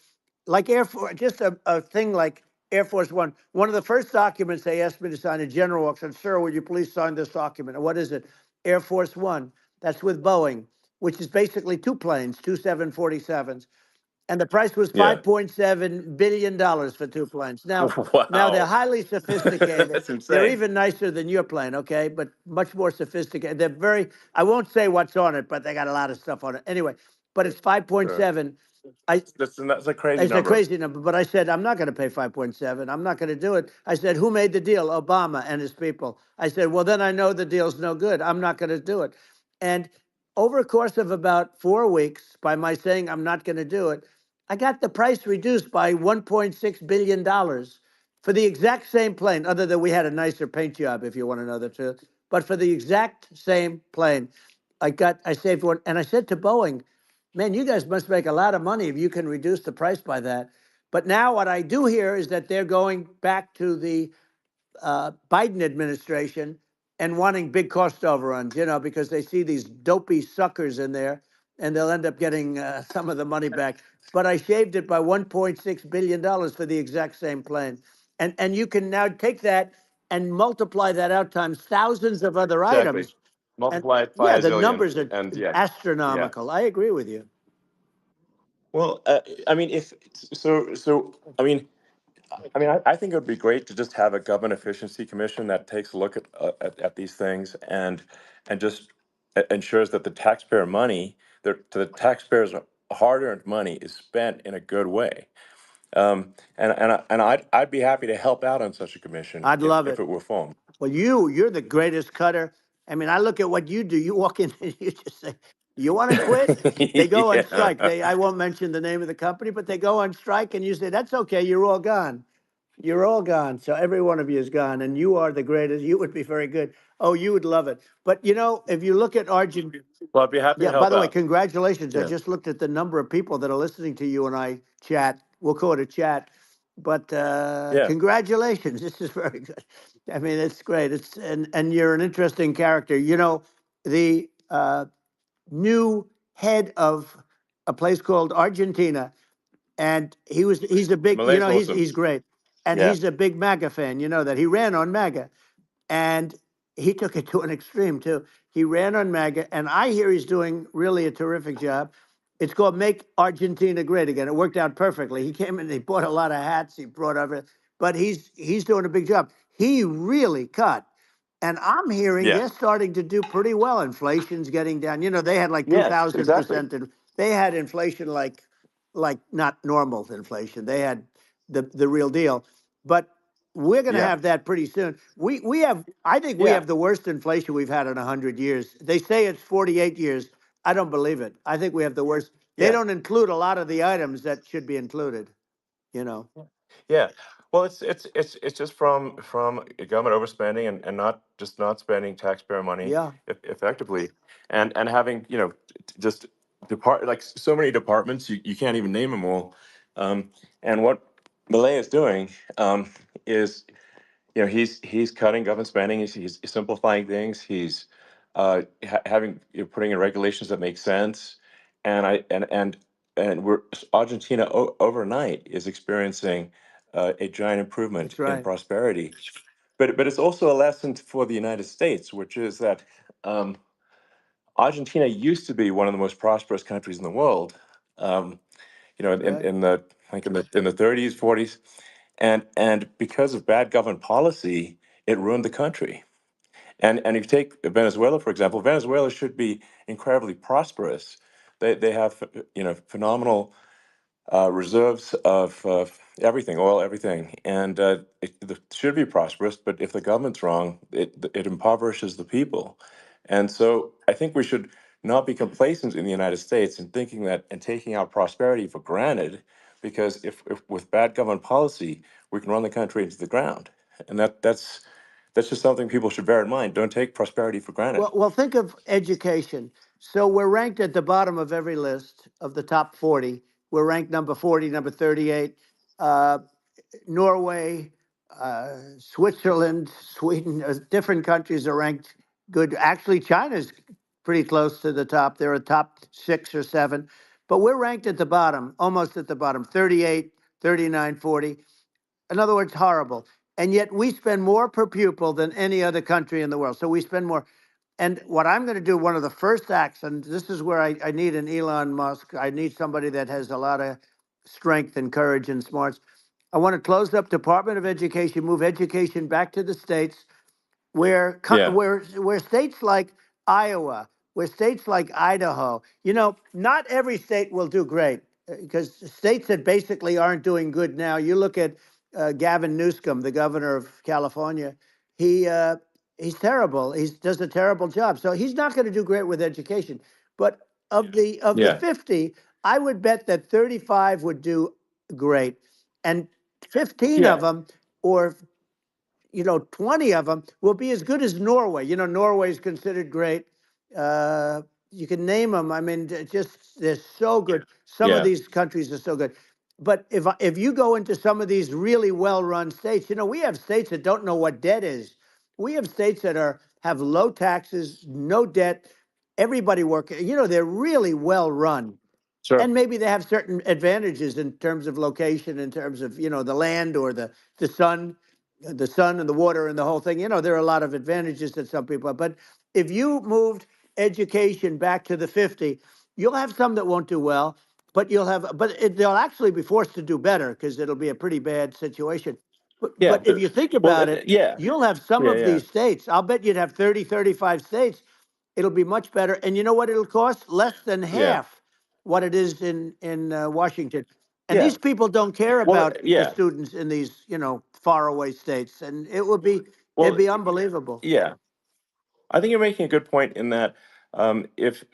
like Air Force, just a thing like Air Force One. One of the first documents they asked me to sign, a general walks in, sir, would you please sign this document? And what is it? Air Force One. That's with Boeing, which is basically two planes, two 747s, and the price was Yeah. $5.7 billion for two planes. Now they're Wow. highly sophisticated. That's They're insane. even nicer than your plane, okay? But much more sophisticated. They're very. I won't say what's on it, but they got a lot of stuff on it. Anyway, but it's Sure. 5.7. I That's a crazy It's a number. crazy number, but I said I'm not going to pay 5.7. I'm not going to do it. I said, who made the deal? Obama and his people. I said, well, then I know the deal's no good. I'm not going to do it. And over a course of about 4 weeks, by my saying I'm not going to do it, I got the price reduced by $1.6 billion for the exact same plane. Other than we had a nicer paint job, if you want to know the truth. But for the exact same plane, I saved one. And I said to Boeing, man, you guys must make a lot of money if you can reduce the price by that. But now what I do hear is that they're going back to the Biden administration and wanting big cost overruns, because they see these dopey suckers in there and they'll end up getting some of the money back. But I shaved it by $1.6 billion for the exact same plane. And you can now take that and multiply that out times thousands of other Exactly. items. And Multiply it by yeah, a the zillion, numbers are and yeah, yeah. astronomical. I agree with you. Well, I mean, if I think it would be great to just have a government efficiency commission that takes a look at these things and just ensures that the taxpayer money, the taxpayers' hard-earned money, is spent in a good way. I'd be happy to help out on such a commission I'd love if it. it were formed. Well, you're the greatest cutter. I mean, I look at what you do. You walk in and you just say, "You want to quit?" They go on Yeah. strike. I won't mention the name of the company, but they go on strike, and you say, "That's okay. You're all gone. You're all gone." So every one of you is gone, and you are the greatest. You would be very good. Oh, you would love it. But if you look at Argentina. Well, I'd be happy to Yeah, by help the way, out. congratulations. I Yeah. just looked at the number of people that are listening to you and I chat. We'll call it a chat. But Yeah. congratulations. This is very good. I mean, it's great. And you're an interesting character. The new head of a place called Argentina, and he's a big, Malay's awesome. he's great. And Yeah. he's a big MAGA fan, that he ran on MAGA. And he took it to an extreme too. He ran on MAGA, and I hear he's doing really a terrific job. It's called Make Argentina Great Again. It worked out perfectly. He came in, he bought a lot of hats, he brought over, but he's doing a big job. He really cut. And I'm hearing Yeah. they're starting to do pretty well. Inflation's getting down. They had like Yes, exactly. 2,000%. And they had inflation like not normal inflation. They had the real deal. But we're going to Yeah. have that pretty soon. We have, I think we Yeah. have the worst inflation we've had in 100 years. They say it's 48 years. I don't believe it. I think we have the worst. They Yeah. don't include a lot of the items that should be included. You know. Yeah. Well, it's just from government overspending and not spending taxpayer money Yeah, effectively, and having just like so many departments, you can't even name them all. And what Malay is doing is he's cutting government spending. He's simplifying things. He's having putting in regulations that make sense, and I and we're Argentina overnight is experiencing a giant improvement that's in right. prosperity. But it's also a lesson for the United States, which is that um, Argentina used to be one of the most prosperous countries in the world. Um, That's right. in the like in the 30s, 40s, and because of bad government policy, it ruined the country. And if you take Venezuela, for example, Venezuela should be incredibly prosperous. They have phenomenal reserves of everything, oil, everything, and it should be prosperous. But if the government's wrong, it impoverishes the people. And so I think we should not be complacent in the United States in thinking that and taking our prosperity for granted, because if with bad government policy, we can run the country into the ground. And that's just something people should bear in mind. Don't take prosperity for granted. Well, think of education. So we're ranked at the bottom of every list of the top 40. We're ranked number 40, number 38. Uh, Norway, Switzerland, Sweden, different countries are ranked good. Actually, China's pretty close to the top. They're a top 6 or 7, but we're ranked at the bottom, almost at the bottom, 38, 39, 40. In other words, horrible. And yet we spend more per pupil than any other country in the world. So we spend more. And what I'm going to do, one of the first acts, and this is where I need an Elon Musk, I need somebody that has a lot of strength and courage and smarts. I want to close up Department of Education, move education back to the states, Yeah. where states like Iowa, where states like Idaho, not every state will do great. because states that basically aren't doing good now. You look at Gavin Newsom, the governor of California. He he's terrible. He does a terrible job. So he's not going to do great with education. But of the Yeah. 50, I would bet that 35 would do great, and 15 of Yeah. them, or 20 of them will be as good as Norway. Norway is considered great. Uh, you can name them. I mean, just they're so good. Some of Yeah. these countries are so good. But if you go into some of these really well-run states, we have states that don't know what debt is. We have states that have low taxes, no debt, everybody working. They're really well run, Sure. and maybe they have certain advantages in terms of location, in terms of the land, or the sun, and the water and the whole thing. There are a lot of advantages that some people have. But if you moved education back to the 50, you'll have some that won't do well, but they'll actually be forced to do better because it'll be a pretty bad situation. Yeah. But if you think Well, about it, yeah. you'll have some Yeah. of Yeah. these states. I'll bet you'd have 30, 35 states. It'll be much better. And you know what it'll cost? Less than Yeah. half what it is in Washington. And Yeah. these people don't care Well, about the yeah. students in these faraway states, and it'd Well, be unbelievable. yeah. I think you're making a good point in that if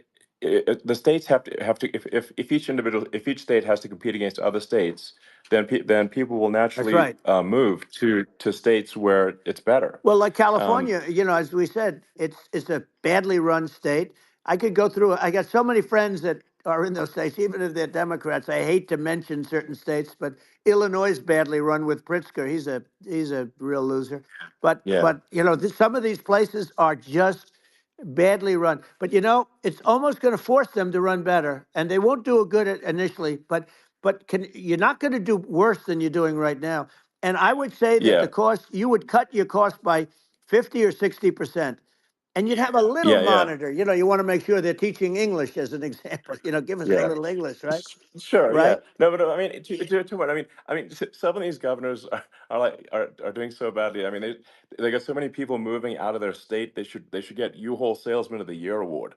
the states have to if each state has to compete against other states, then people will That's naturally right. move to states where it's better. Well, like Um, California, as we said, it's a badly run state. I could go through. I got so many friends that are in those states, even if they're Democrats. I hate to mention certain states, but Illinois is badly run with Pritzker. He's a real loser. But yeah. but some of these places are just badly run. But it's almost going to force them to run better, and they won't do a good at initially. But you're not going to do worse than you're doing right now. And I would say that the Yeah. cost, you would cut your cost by 50 or 60%. And you'd have a little Yeah. Yeah. monitor. You want to make sure they're teaching English as an example. Give us a Yeah. little English, right? Sure, yeah. Right? No, but I mean, to what? Some of these governors are doing so badly. I mean, they got so many people moving out of their state. They should get U-Haul Salesman of the Year award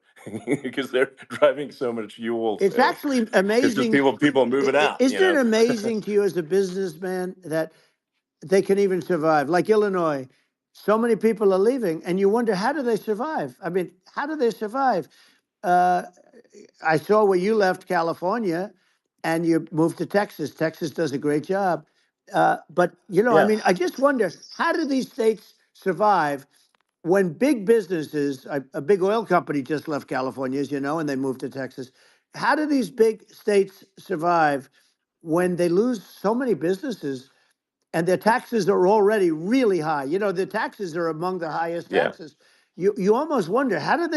because they're driving so much U-Haul It's sales. actually It's just amazing. people moving out. Isn't it amazing to you as a businessman that they can even survive? Like Illinois, so many people are leaving, and you wonder, how do they survive? I mean, how do they survive? Uh, I saw where you left California and you moved to Texas. Texas does a great job. But, I Yeah, mean, I just wonder, how do these states survive when big businesses, a big oil company just left California, as you know, and they moved to Texas. How do these big states survive when they lose so many businesses and their taxes are already really high? The taxes are among the highest yeah. taxes. You almost wonder, how do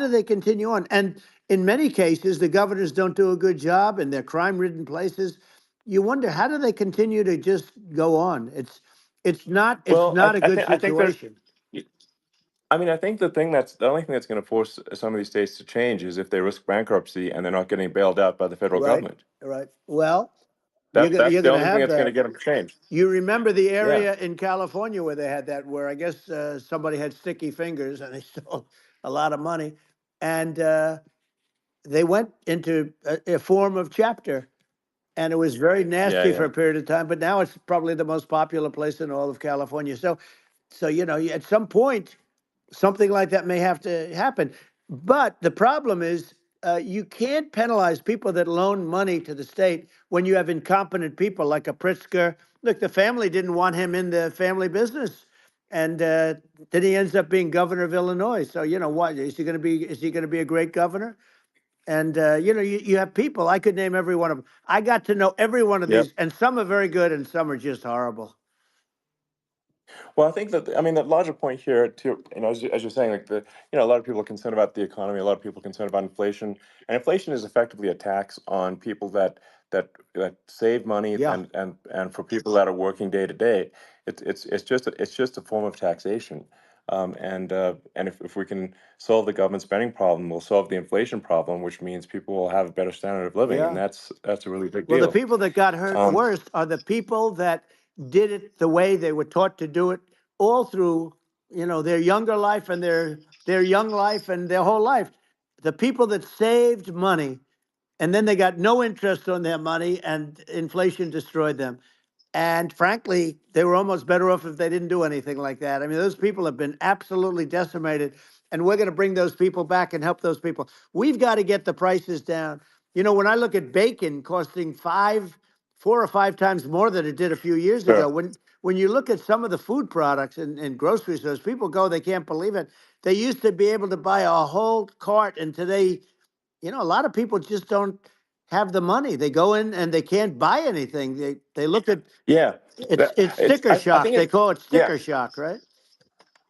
they continue on? And in many cases, the governors don't do a good job, and they're crime-ridden places. You wonder, how do they continue to just go on? It's Well, not a good I think there's. situation. I mean, I think the only thing that's going to force some of these states to change is if they risk bankruptcy and they're not getting bailed out by the federal Right, government. right. Well, That's you're the going to only thing have that's going to that. get them changed. You remember the Yeah, area in California where they had that, where I guess somebody had sticky fingers and they stole a lot of money, and they went into a form of chapter, and it was very yeah, nasty for yeah. a period of time. But now it's probably the most popular place in all of California. So at some point, something like that may have to happen. But the problem is, you can't penalize people that loan money to the state when you have incompetent people like a Pritzker. Look, the family didn't want him in the family business, and then he ends up being governor of Illinois. So what is he going to be? Is he going to be a great governor? And you have people. I could name every one of them. I got to know every one of Yep. these, and some are very good, and some are just horrible. Well, I think that I mean the larger point here, too, as you're saying, like a lot of people are concerned about the economy, a lot of people are concerned about inflation, and inflation is effectively a tax on people that save money Yeah, and for people that are working day to day. It's just a form of taxation, and if we can solve the government spending problem, we'll solve the inflation problem, which means people will have a better standard of living, and yeah. that's a really big Well, the deal. people that got hurt Um, worst are the people that did it the way they were taught to do it all through, their younger life and their young life and their whole life. The people that saved money and then they got no interest on their money, and inflation destroyed them. And frankly, they were almost better off if they didn't do anything like that. I mean, those people have been absolutely decimated, and we're going to bring those people back and help those people. We've got to get the prices down. You know, when I look at bacon costing 4 or 5 times more than it did a few years ago, Sure. when you look at some of the food products in grocery stores, people go, they can't believe it. They used to be able to buy a whole cart, and today, you know, a lot of people just don't have the money. They go in and they can't buy anything. They look at Yeah. it's It's sticker I shock. think They it call it yeah. sticker shock, right?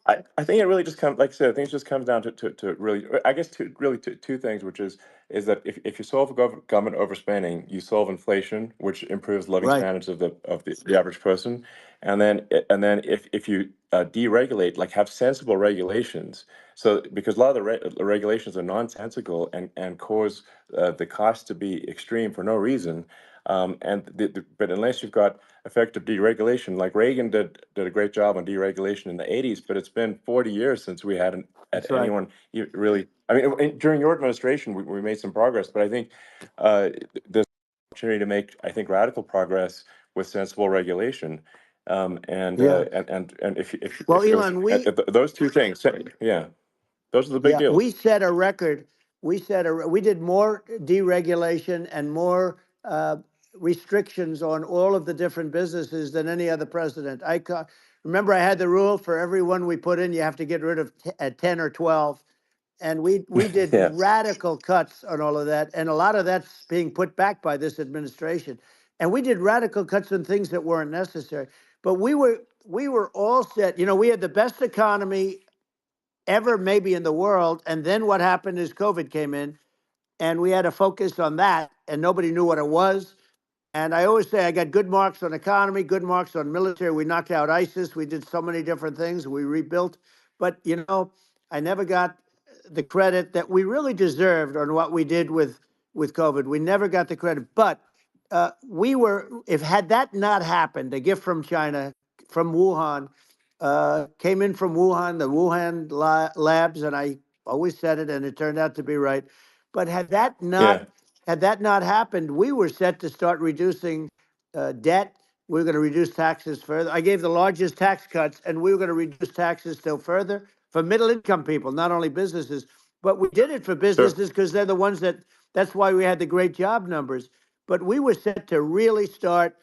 I think it really just comes, like I said, I think it just comes down to really, I guess, two things, which is that if you solve government overspending, you solve inflation, which improves living Right. standards of the average person, and then if you deregulate, like have sensible regulations, so because a lot of the regulations are nonsensical and cause the cost to be extreme for no reason, but unless you've got effective deregulation. Like Reagan did a great job on deregulation in the 80s, but it's been 40 years since we had That's right. anyone really. I mean, during your administration, we made some progress, but I think uh, there's an opportunity to make, I think, radical progress with sensible regulation. Yeah. And Well, if it was Elon, those two things, yeah, those are the big yeah, we deals. set a record. We did more deregulation and more restrictions on all of the different businesses than any other president. Remember, I had the rule for everyone we put in, you have to get rid of 10 or 12. And we did Yeah, radical cuts on all of that, and a lot of that's being put back by this administration. And we did radical cuts on things that weren't necessary. But we were all set. You know, we had the best economy ever, maybe in the world. And then what happened is COVID came in, and we had to focus on that, and nobody knew what it was. And I always say I got good marks on economy, good marks on military. We knocked out ISIS. We did so many different things. We rebuilt. But, you know, I never got the credit that we really deserved on what we did with COVID. We never got the credit. But if had that not happened, a gift from China, from Wuhan, came in from Wuhan, the Wuhan labs, and I always said it, and it turned out to be right. But yeah, had that not happened, we were set to start reducing debt. We were going to reduce taxes further. I gave the largest tax cuts, and we were going to reduce taxes still further for middle income people, not only businesses. But we did it for sure, businesses because they're the ones that's why we had the great job numbers. But we were set to really start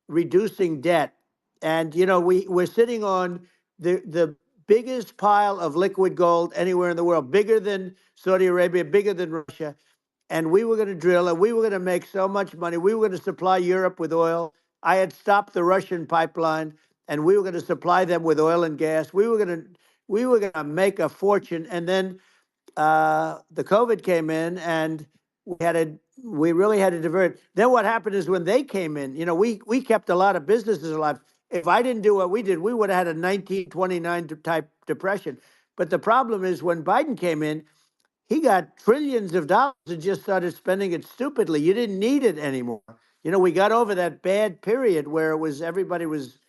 reducing debt. And, you know, we're sitting on the biggest pile of liquid gold anywhere in the world, bigger than Saudi Arabia, bigger than Russia. And we were going to drill, and we were going to make so much money. We were going to supply Europe with oil. I had stopped the Russian pipeline, and we were going to supply them with oil and gas. We were going to make a fortune. And then the COVID came in, and we really had to divert. Then what happened is when they came in, you know, we kept a lot of businesses alive. If I didn't do what we did, we would have had a 1929 type depression. But the problem is when Biden came in, he got trillions of dollars and just started spending it stupidly. You didn't need it anymore. You know, we got over that bad period where everybody was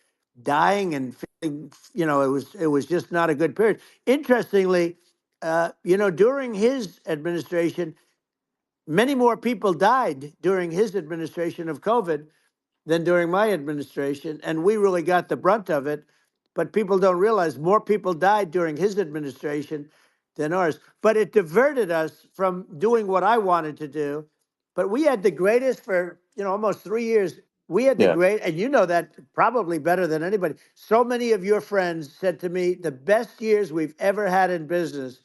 dying and feeling, you know, it was just not a good period. Interestingly, you know, during his administration, many more people died during his administration of COVID than during my administration, and we really got the brunt of it. But people don't realize more people died during his administration than ours. But it diverted us from doing what I wanted to do. But we had the greatest for, you know, almost 3 years. We had the yeah, great, and you know that probably better than anybody. So many of your friends said to me, the best years we've ever had in business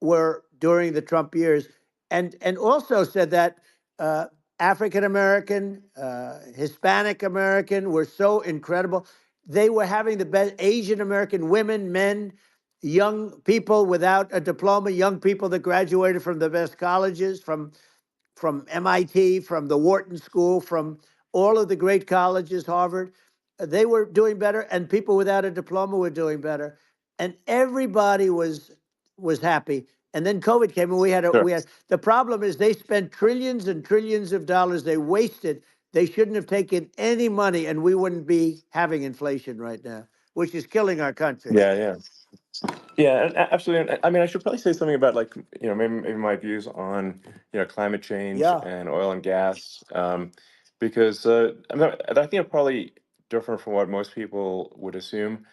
were during the Trump years, and also said that African American, Hispanic American were so incredible. They were having the best Asian American women, men, young people without a diploma, young people that graduated from the best colleges, from MIT, from the Wharton School, from all of the great colleges, Harvard. They were doing better, and people without a diploma were doing better, and everybody was happy. And then COVID came, and we sure. had the problem is they spent trillions and trillions of dollars. They wasted. They shouldn't have taken any money, and we wouldn't be having inflation right now, which is killing our country. Yeah, yeah. Yeah, absolutely. And I mean, I should probably say something about like, maybe my views on, climate change Yeah, and oil and gas, because I mean, I think they're probably different from what most people would assume.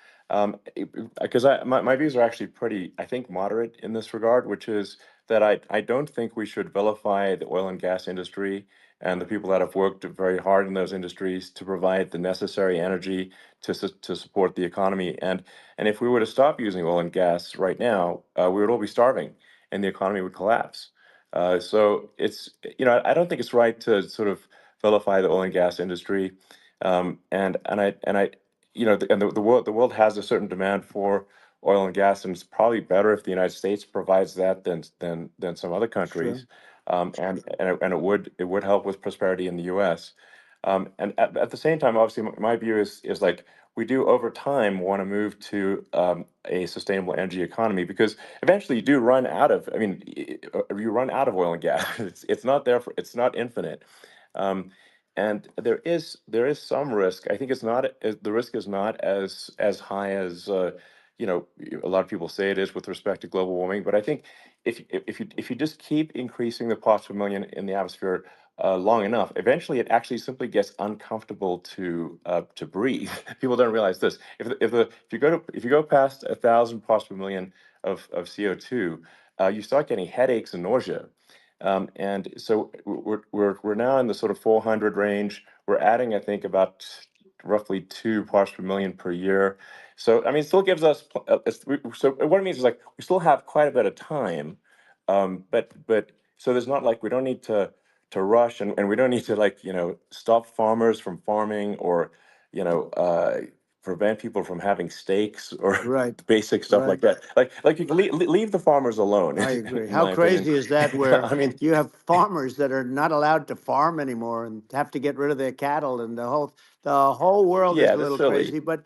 Because my views are actually pretty, I think, moderate in this regard, which is that I don't think we should vilify the oil and gas industry and the people that have worked very hard in those industries to provide the necessary energy to support the economy. And if we were to stop using oil and gas right now, we would all be starving and the economy would collapse. So I don't think it's right to sort of vilify the oil and gas industry. And I, the world has a certain demand for oil and gas, and it's probably better if the United States provides that than some other sure. countries. And it would help with prosperity in the U.S. And at the same time, obviously, my view is like we do over time want to move to a sustainable energy economy because eventually you do run out of. I mean, you run out of oil and gas. It's not there for. It's not infinite. Um, and there is some risk. I think it's not the risk is not as high as a lot of people say it is with respect to global warming. But I think if you just keep increasing the parts per million in the atmosphere long enough, eventually it actually simply gets uncomfortable to breathe. People don't realize this. If you go past 1,000 parts per million of CO2, you start getting headaches and nausea. And so we're now in the sort of 400 range. We're adding, I think, about roughly 2 parts per million per year. So I mean, it still gives us. So what it means is like we still have quite a bit of time, but so there's not like we don't need to rush and we don't need to like stop farmers from farming or you know uh, prevent people from having steaks or Right, basic stuff like right. that. Like you can leave the farmers alone, I agree. in How my opinion. crazy is that where I mean, you have farmers that are not allowed to farm anymore and have to get rid of their cattle and the whole world is yeah, a that's little silly. crazy, but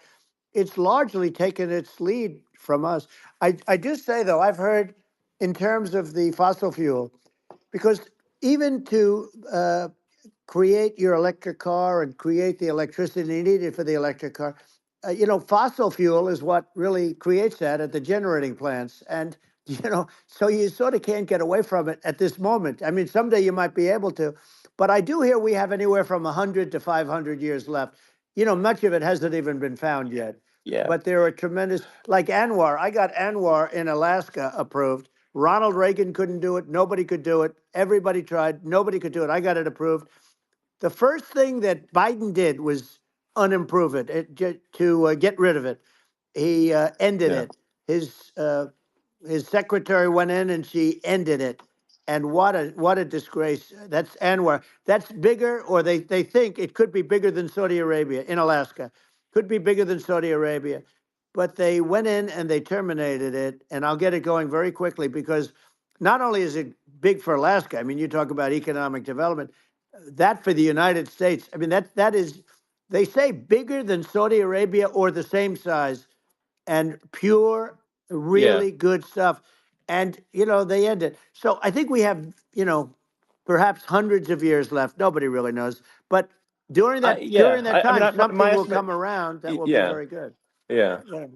it's largely taken its lead from us. I just say though, I've heard in terms of the fossil fuel, because even to create your electric car and create the electricity needed for the electric car. Fossil fuel is what really creates that at the generating plants. And, so you sort of can't get away from it at this moment. I mean, someday you might be able to, but I do hear we have anywhere from 100 to 500 years left. Much of it hasn't even been found yet. Yeah, But there are tremendous, like Anwar. I got Anwar in Alaska approved. Ronald Reagan couldn't do it. Nobody could do it. Everybody tried. Nobody could do it. I got it approved. The first thing that Biden did was unimprove it, to get rid of it. He ended yeah, it. His uh, his secretary went in and she ended it. And what a disgrace. That's Anwar. That's bigger, or they think it could be bigger than Saudi Arabia in Alaska. Could be bigger than Saudi Arabia. But they went in and they terminated it. And I'll get it going very quickly because not only is it big for Alaska, I mean, you talk about economic development, that for the United States, I mean, that is, they say bigger than Saudi Arabia or the same size, and pure, yeah. really good stuff. And, they end it. So I think we have, perhaps hundreds of years left. Nobody really knows. But during I that yeah. during that I mean, time, my something will estimate. come around that will be Yeah, very good. yeah. Yeah.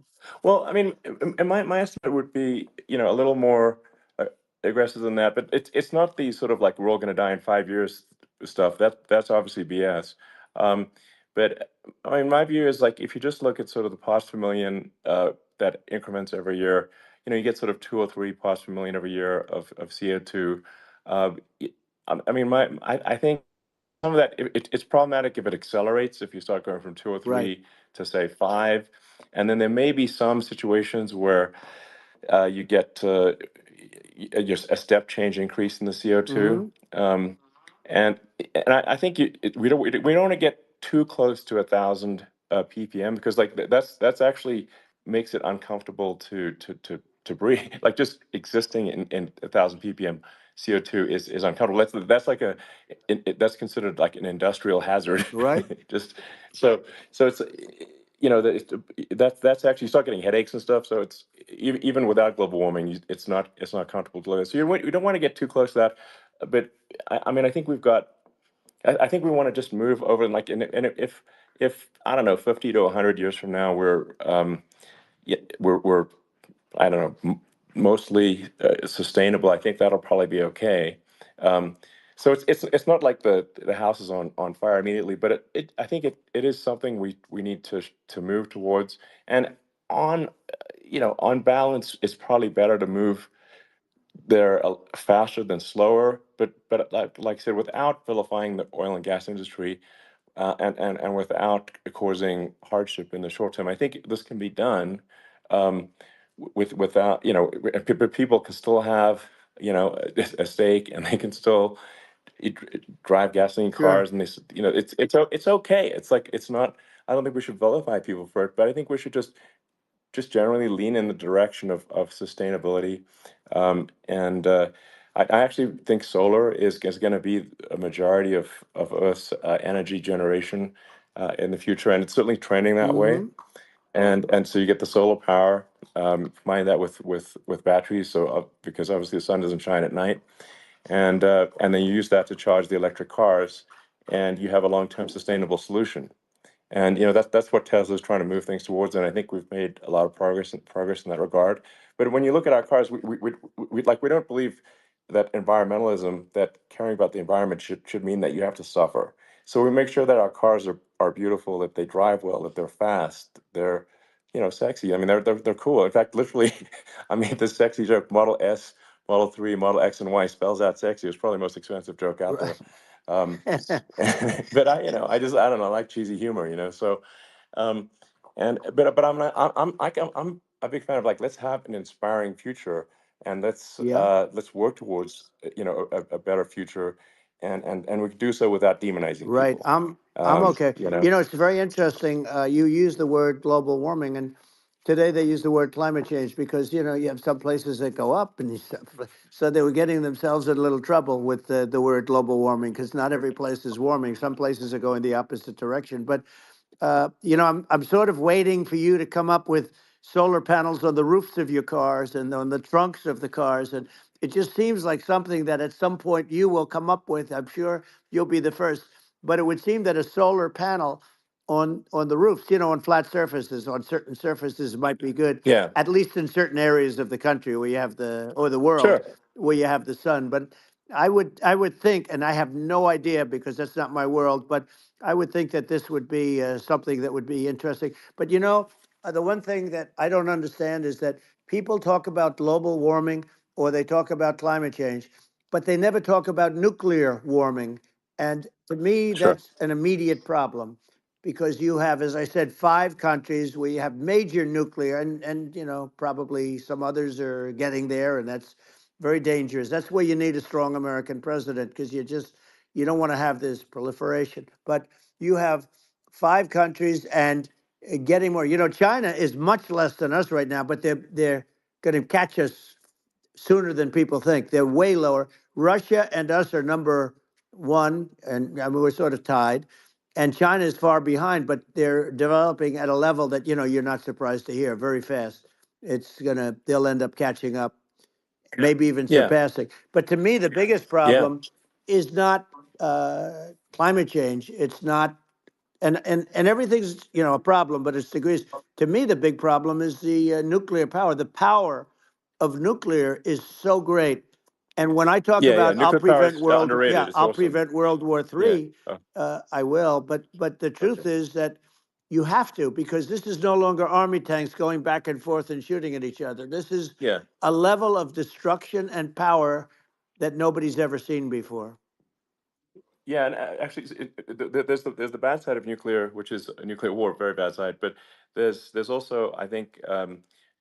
Well, I mean, and my estimate would be, a little more uh, aggressive than that, but it's not the sort of like we're all going to die in 5 years stuff. That's obviously BS. Um, but I mean, my view is like if you just look at sort of the parts per million that increments every year, you get sort of 2 or 3 parts per million every year of CO2. Uh, y- I mean, I think some of that it's problematic if it accelerates if you start going from two or Right. three to say five, and then there may be some situations where you get just a step change increase in the CO2, Hmm. um, and I think we don't want to get too close to 1,000 ppm because like that's actually makes it uncomfortable to breathe. Like just existing in 1,000 ppm CO2 is uncomfortable. That's like that's considered like an industrial hazard. Right. Just so so it's that's actually you start getting headaches and stuff. So it's even without global warming, it's not comfortable to live. So you don't want to get too close to that. But I mean, I think we've got. I think we want to just move over and like and if I don't know 50 to 100 years from now we're I don't know, mostly sustainable, I think that'll probably be okay. Um, so it's not like the house is on fire immediately, but I think it is something we need to move towards. And on on balance, it's probably better to move there faster than slower. But like I said, without vilifying the oil and gas industry, and without causing hardship in the short term. I think this can be done without, people can still have, a stake, and they can still drive gasoline Sure. cars, and it's okay. It's like, it's not. I don't think we should vilify people for it, but I think we should just generally lean in the direction of sustainability. And I actually think solar is going to be a majority of Earth's energy generation in the future, and it's certainly trending that way. Mm-hmm. And so you get the solar power, combine that with batteries, so because obviously the sun doesn't shine at night, and then you use that to charge the electric cars, and you have a long-term sustainable solution. And that's what Tesla's trying to move things towards, and I think we've made a lot of progress in that regard. But when you look at our cars, we don't believe that environmentalism, that caring about the environment should mean that you have to suffer. So we make sure that our cars are beautiful, that they drive well, that they're fast, they're sexy. I mean, they're cool. In fact, literally, I made this sexy joke: Model S, Model 3, Model X, and Y spells out sexy. It's probably the most expensive joke out there. Um, but I don't know, I like cheesy humor, so um but I'm a big fan of, like, let's have an inspiring future, and Yeah. let's work towards a better future, and we can do so without demonizing Right. people. I'm okay. It's very interesting. You use the word global warming, and today they use the word climate change because you have some places that go up, and so they were getting themselves in a little trouble with the word global warming because not every place is warming. Some places are going the opposite direction. But I'm sort of waiting for you to come up with solar panels on the roofs of your cars and on the trunks of the cars, and it just seems like something that at some point you will come up with. I'm sure you'll be the first, but it would seem that a solar panel on the roofs, on flat surfaces, on certain surfaces might be good, Yeah, at least in certain areas of the country where you have the world sure. where you have the sun. But I would think, and I have no idea because that's not my world, but I would think that this would be something that would be interesting. But the one thing that I don't understand is that people talk about global warming or they talk about climate change, but they never talk about nuclear warming. And to me, Sure. that's an immediate problem because you have, as I said, 5 countries where you have major nuclear, and probably some others are getting there, and that's very dangerous. That's where you need a strong American president because you don't want to have this proliferation. But you have 5 countries and getting more. China is much less than us right now, but they're going to catch us sooner than people think. They're way lower. Russia and us are number one, and I mean, we're sort of tied. And China is far behind, but they're developing at a level that you're not surprised to hear very fast. They'll end up catching up, maybe even Yeah, surpassing. But to me, the biggest yeah, problem is not climate change. It's not, and everything's a problem, but it's degrees. To me, the big problem is the nuclear power. The power of nuclear is so great. And when I talk yeah. about Nuclear power is underrated. It's I'll awesome. prevent World War Yeah. III, Oh, I will. But the okay. truth is that you have to because this is no longer army tanks going back and forth and shooting at each other. This is Yeah. a level of destruction and power that nobody's ever seen before. Yeah, and actually, there's the bad side of nuclear, which is a nuclear war, very bad side. But there's also, I think,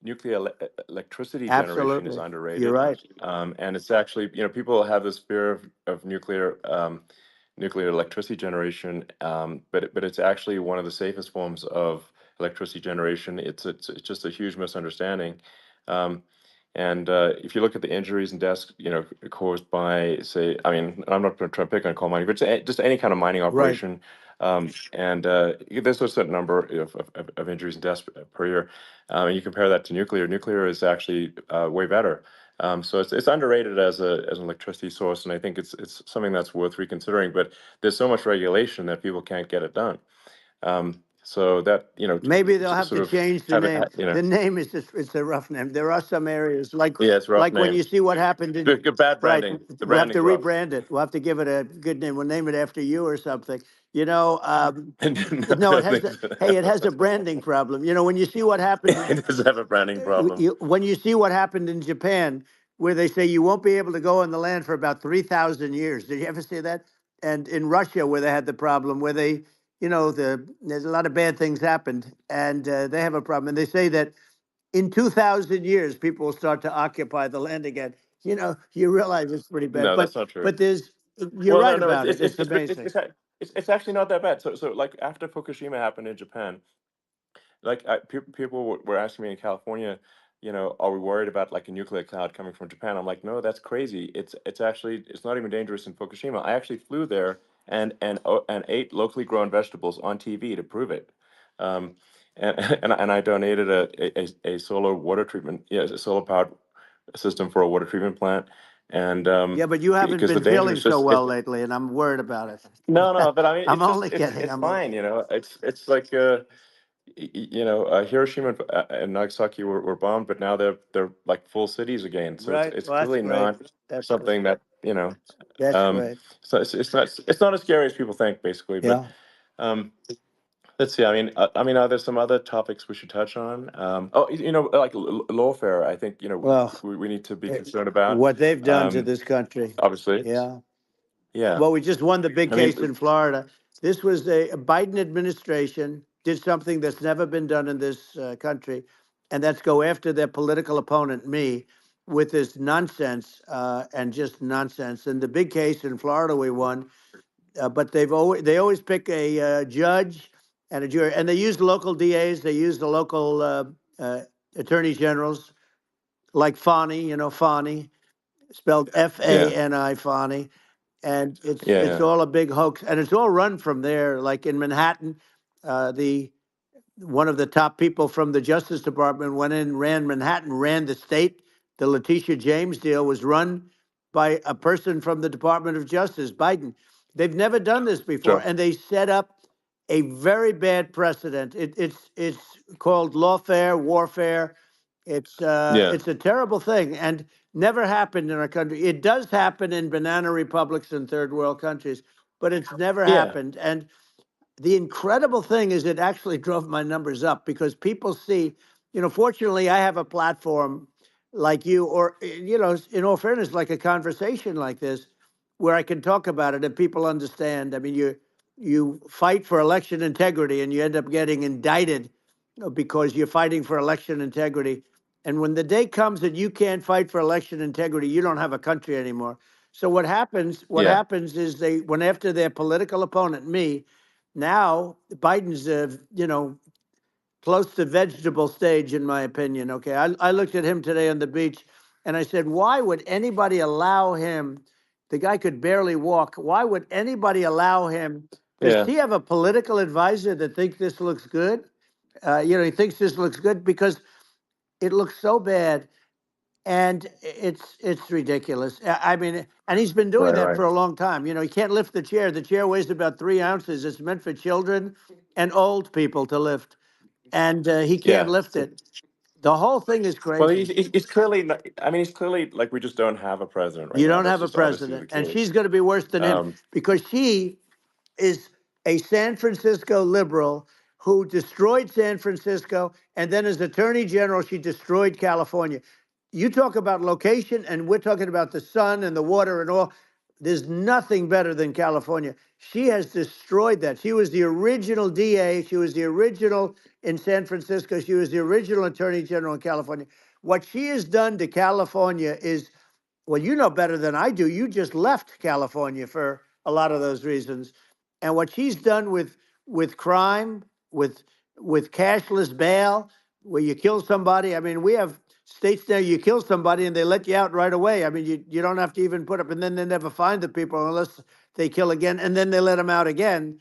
nuclear electricity generation is Absolutely, you're underrated, right. and it's actually, people have this fear of nuclear electricity generation, but it's actually one of the safest forms of electricity generation. It's just a huge misunderstanding. Um, and if you look at the injuries and deaths, caused by, say, I mean, I'm not going to try to pick on coal mining, but just any kind of mining Right. operation, and there's a certain number of injuries and deaths per year. And you compare that to nuclear. Nuclear is actually way better. So it's underrated as an electricity source, and I think it's something that's worth reconsidering. But there's so much regulation that people can't get it done. So that, Maybe they'll have sort to of change the have it, name. The name is just, it's a rough name. There are some areas yeah, it's a rough like when name. you see what happened in, Good, bad right, branding. The we'll have to branding's rough. rebrand it. We'll have to give it a good name. We'll name it after you or something. You know, No, I no, it don't has think a, so. hey, it has a branding problem. You know, when you see what happened in It does have a branding problem. when you see what happened in Japan, where they say you won't be able to go on the land for about 3,000 years. Did you ever see that? And in Russia, where they had the problem, where they, there's a lot of bad things happened, and they have a problem. And they say that in 2,000 years, people will start to occupy the land again. You realize it's pretty bad. No, But that's not true. but you're Well, no, right no, about it. It's amazing. it's actually not that bad. So like after Fukushima happened in Japan, like people were asking me in California, are we worried about like a nuclear cloud coming from Japan? I'm like, no, that's crazy. It's actually it's not even dangerous in Fukushima. I actually flew there and ate locally grown vegetables on TV to prove it. Um, and and I donated a solar water treatment, yeah, a solar powered system for a water treatment plant, and Yeah, but you haven't because the been danger feeling is so just well lately, and I'm worried about no, it. no, but I mean, I'm it's just only kidding. it's fine, It's like Hiroshima and Nagasaki were bombed, but now they're like full cities again. So it's Right. it's Well, that's clearly great. not That's great. something that That's um, great. so it's not as scary as people think, basically. But Yeah. um, let's see. I mean, are there some other topics we should touch on? Oh, like lawfare. I think Well, we need to be eh, concerned about. what they've done to Um, this country. obviously, Yeah. yeah. Well, we just won the big I mean, case in Florida. This was a Biden administration did something that's never been done in this country, and that's go after their political opponent, me, with this nonsense and just nonsense. And the big case in Florida we won, but they always pick a judge and a jury, and they use the local DAs, they use the local uh, attorney generals like Fani, Fani, spelled yeah, Fani, Fani, and it's yeah, all a big hoax, and it's all run from there. Like in Manhattan, the one of the top people from the Justice Department went in, ran Manhattan, ran the state. The Letitia James deal was run by a person from the Department of Justice, Biden. They've never done this before, sure, and they set up a very bad precedent. It's called lawfare, warfare. yeah, It's a terrible thing, and never happened in our country. It does happen in banana republics and third world countries, but it's never yeah, happened. And the incredible thing is it actually drove my numbers up because people see, fortunately I have a platform like you, or in all fairness, like a conversation like this, where I can talk about it and people understand. I mean, you fight for election integrity and you end up getting indicted because you're fighting for election integrity. And when the day comes that you can't fight for election integrity, you don't have a country anymore. So what happens? What yeah, happens is they went after their political opponent, me. Now Biden's, close to vegetable stage, in my opinion. Okay, I looked at him today on the beach, and I said, why would anybody allow him? The guy could barely walk. Why would anybody allow him? Does yeah, he have a political advisor that thinks this looks good? He thinks this looks good because it looks so bad, and it's ridiculous. I mean, and he's been doing right, that right, for a long time. He can't lift the chair. The chair weighs about 3 ounces. It's meant for children and old people to lift, and he can't yeah. lift it. The whole thing is Well, crazy. he's clearly not, I mean, he's clearly like we just don't have a president right You now. don't That's have a just obviously the president, and case. she's going to be worse than him Um, because she is a San Francisco liberal who destroyed San Francisco, and then as Attorney General, she destroyed California. You talk about location, and we're talking about the sun and the water and all. There's nothing better than California. She has destroyed that. She was the original DA. She was the original in San Francisco. She was the original Attorney General in California. What she has done to California is, well, you know better than I do. You just left California for a lot of those reasons. And what she's done with crime, with with cashless bail, where you kill somebody. I mean, we have states now you kill somebody and they let you out right away. I mean, you don't have to even put up, and then they never find the people unless they kill again, and then they let them out again.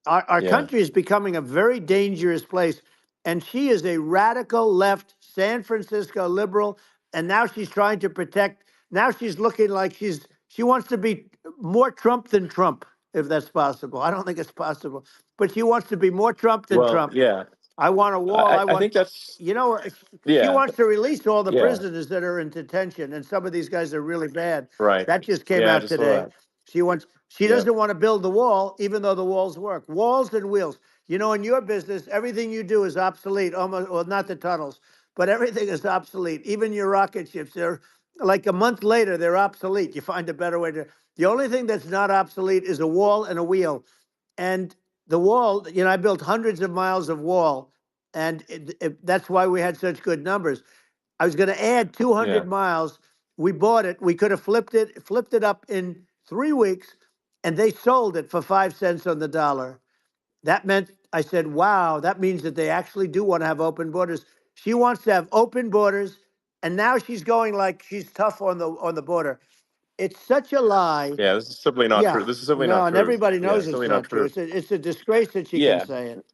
Our yeah, country is becoming a very dangerous place. And she is a radical left San Francisco liberal. And now she's trying to protect. Now she's looking like she wants to be more Trump than Trump, if that's possible. I don't think it's possible. but she wants to be more Trump than Well, Trump. yeah, I want a wall. I I want, think that's you know, she yeah, wants to release all the yeah, prisoners that are in detention, and some of these guys are really bad. right. That just came Yeah, I out just saw today. that. She wants. She Yeah, doesn't want to build the wall, even though the walls work. Walls and wheels. You know, in your business, everything you do is obsolete. Almost, well, not the tunnels, but everything is obsolete. Even your rocket ships. They're like a month later, they're obsolete. You find a better way to. The only thing that's not obsolete is a wall and a wheel. And the wall, you know, I built hundreds of miles of wall, and that's why we had such good numbers. I was going to add yeah, 200 miles. We bought it. We could have flipped it up in 3 weeks, and they sold it for 5 cents on the dollar. That meant I said, "Wow, that means that they actually do want to have open borders." She wants to have open borders, and now she's going like she's tough on the border. It's such a lie. yeah. This is simply not true. Yeah, This is simply no, not and true. everybody Yeah, knows it's it's simply not not true. true. It's a disgrace that she can Yeah, say it.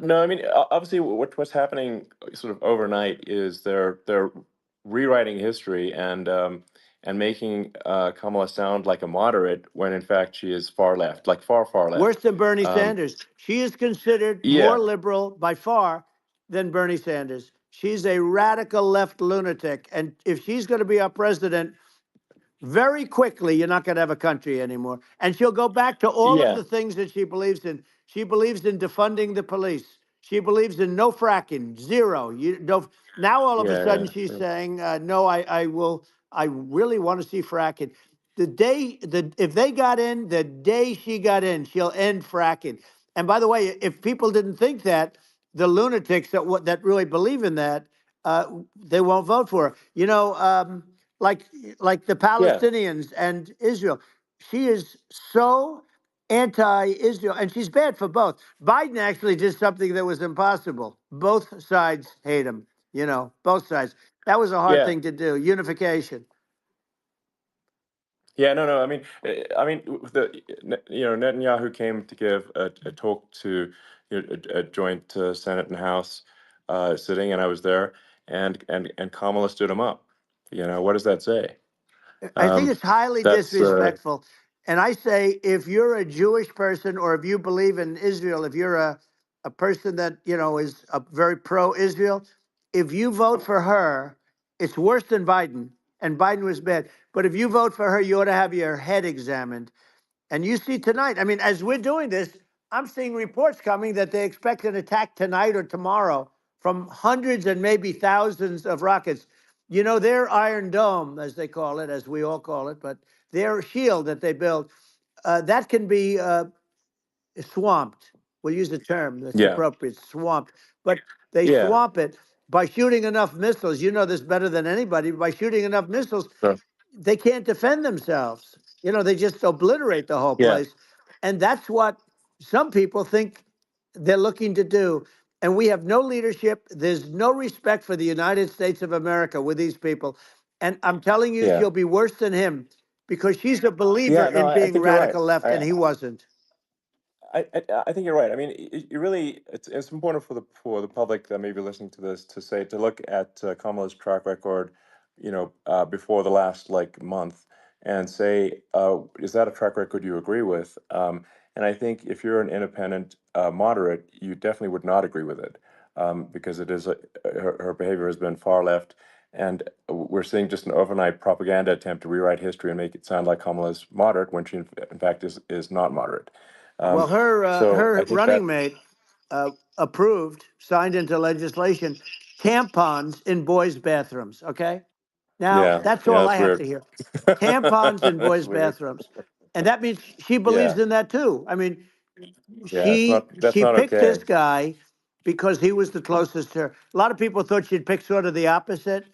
no, I mean, obviously, what's happening sort of overnight is they're rewriting history and making Kamala sound like a moderate when in fact she is far left, like far far Worse left. than Bernie Um, Sanders. She is considered more yeah, liberal by far than Bernie Sanders. She's a radical left lunatic, and if she's going to be our president, very quickly, you're not going to have a country anymore. And she'll go back to all of yeah, the things that she believes in. She believes in defunding the police. She believes in no fracking, zero. You don't. Now all of a yeah, sudden she's yeah, saying, "No, I will. I really want to see fracking." If they got in, the day she got in, she'll end fracking. And by the way, if people didn't think that, the lunatics that really believe in that, they won't vote for her. You know, like like the yeah, Palestinians and Israel. She is so anti-Israel, and she's bad for both. Biden actually did something that was impossible. Both sides hate him. You know, both sides. That was a hard yeah. thing to do. Unification. Yeah, no, no. I mean, Netanyahu came to give a talk to a joint Senate and House sitting, and I was there, and Kamala stood him up. What does that say? I think Um, it's highly that's disrespectful. And I say, if you're a Jewish person or if you believe in Israel, if you're a person that, you know, is a very pro-Israel, if you vote for her, it's worse than Biden. And Biden was bad. But if you vote for her, you ought to have your head examined. And you see tonight, I mean, as we're doing this, I'm seeing reports coming that they expect an attack tonight or tomorrow from hundreds and maybe thousands of rockets. You know, their Iron Dome, as they call it, as we all call it, but their shield that they build, that can be swamped. We'll use a term that's yeah, appropriate, swamped. But they yeah, swamp it by shooting enough missiles. You know this better than anybody. By shooting enough missiles, so, they can't defend themselves. You know, they just obliterate the whole yeah, place. And that's what some people think they're looking to do. And we have no leadership. There's no respect for the United States of America with these people. And I'm telling you, yeah, she'll be worse than him because she's a believer yeah. No, in I being think you're right. radical left, and he wasn't. I think you're right. I mean, you really, it's important for the public that may be listening to this to look at Kamala's track record, before the last like month, and say, is that a track record you agree with? And I think if you're an independent moderate, you definitely would not agree with it, because it is her behavior has been far left, and we're seeing just an overnight propaganda attempt to rewrite history and make it sound like Kamala's moderate when she in fact is not moderate. Well, Um, so I her think that, running mate approved, signed into legislation, tampons in boys' bathrooms. Okay, now yeah, that's yeah, all I that's have weird. to hear. Tampons in That's boys' weird. bathrooms, and that means she Yeah, believes in that too. I mean, yeah, that's she not picked okay. this guy because he was the closest to her. A lot of people thought she'd pick sort of the opposite,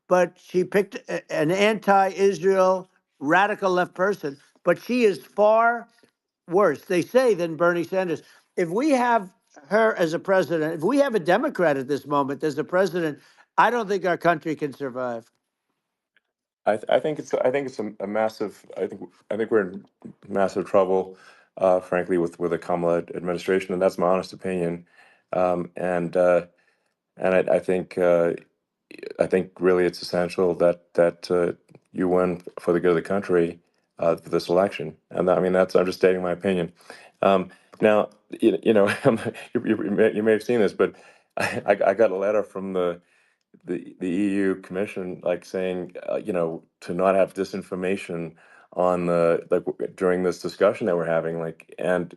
but she picked an anti-Israel radical left person. But she is far worse, they say, than Bernie Sanders. If we have her as a president, if we have a Democrat at this moment as a president, I don't think our country can survive. I think it's a massive. I think we're in massive trouble, frankly, with the Kamala administration, and that's my honest opinion. And I think really it's essential that you win for the good of the country for this election. And I mean, that's I'm just stating my opinion. Um, Now, you know, you may have seen this, but I got a letter from the EU Commission, like saying, to not have disinformation on during this discussion that we're having, and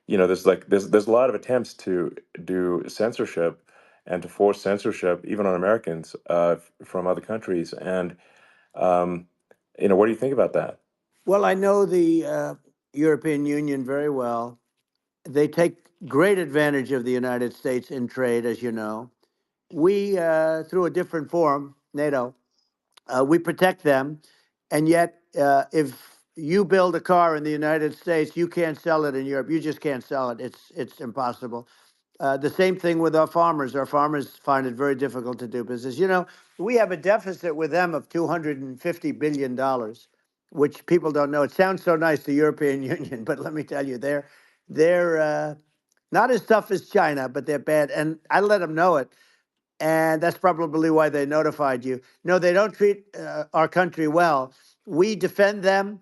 there's a lot of attempts to do censorship and to force censorship even on Americans from other countries, and um, what do you think about that? Well, I know the European Union very well. They take great advantage of the United States in trade, as you know. We, through a different forum, NATO, we protect them, and yet, if you build a car in the United States, you can't sell it in Europe. You just can't sell it. It's impossible. The same thing with our farmers. Our farmers find it very difficult to do business. You know, we have a deficit with them of $250 billion, which people don't know. It sounds so nice, the European Union, but let me tell you, they're not as tough as China, but they're bad. And I let them know it, and that's probably why they notified you. No, they don't treat our country well. We defend them,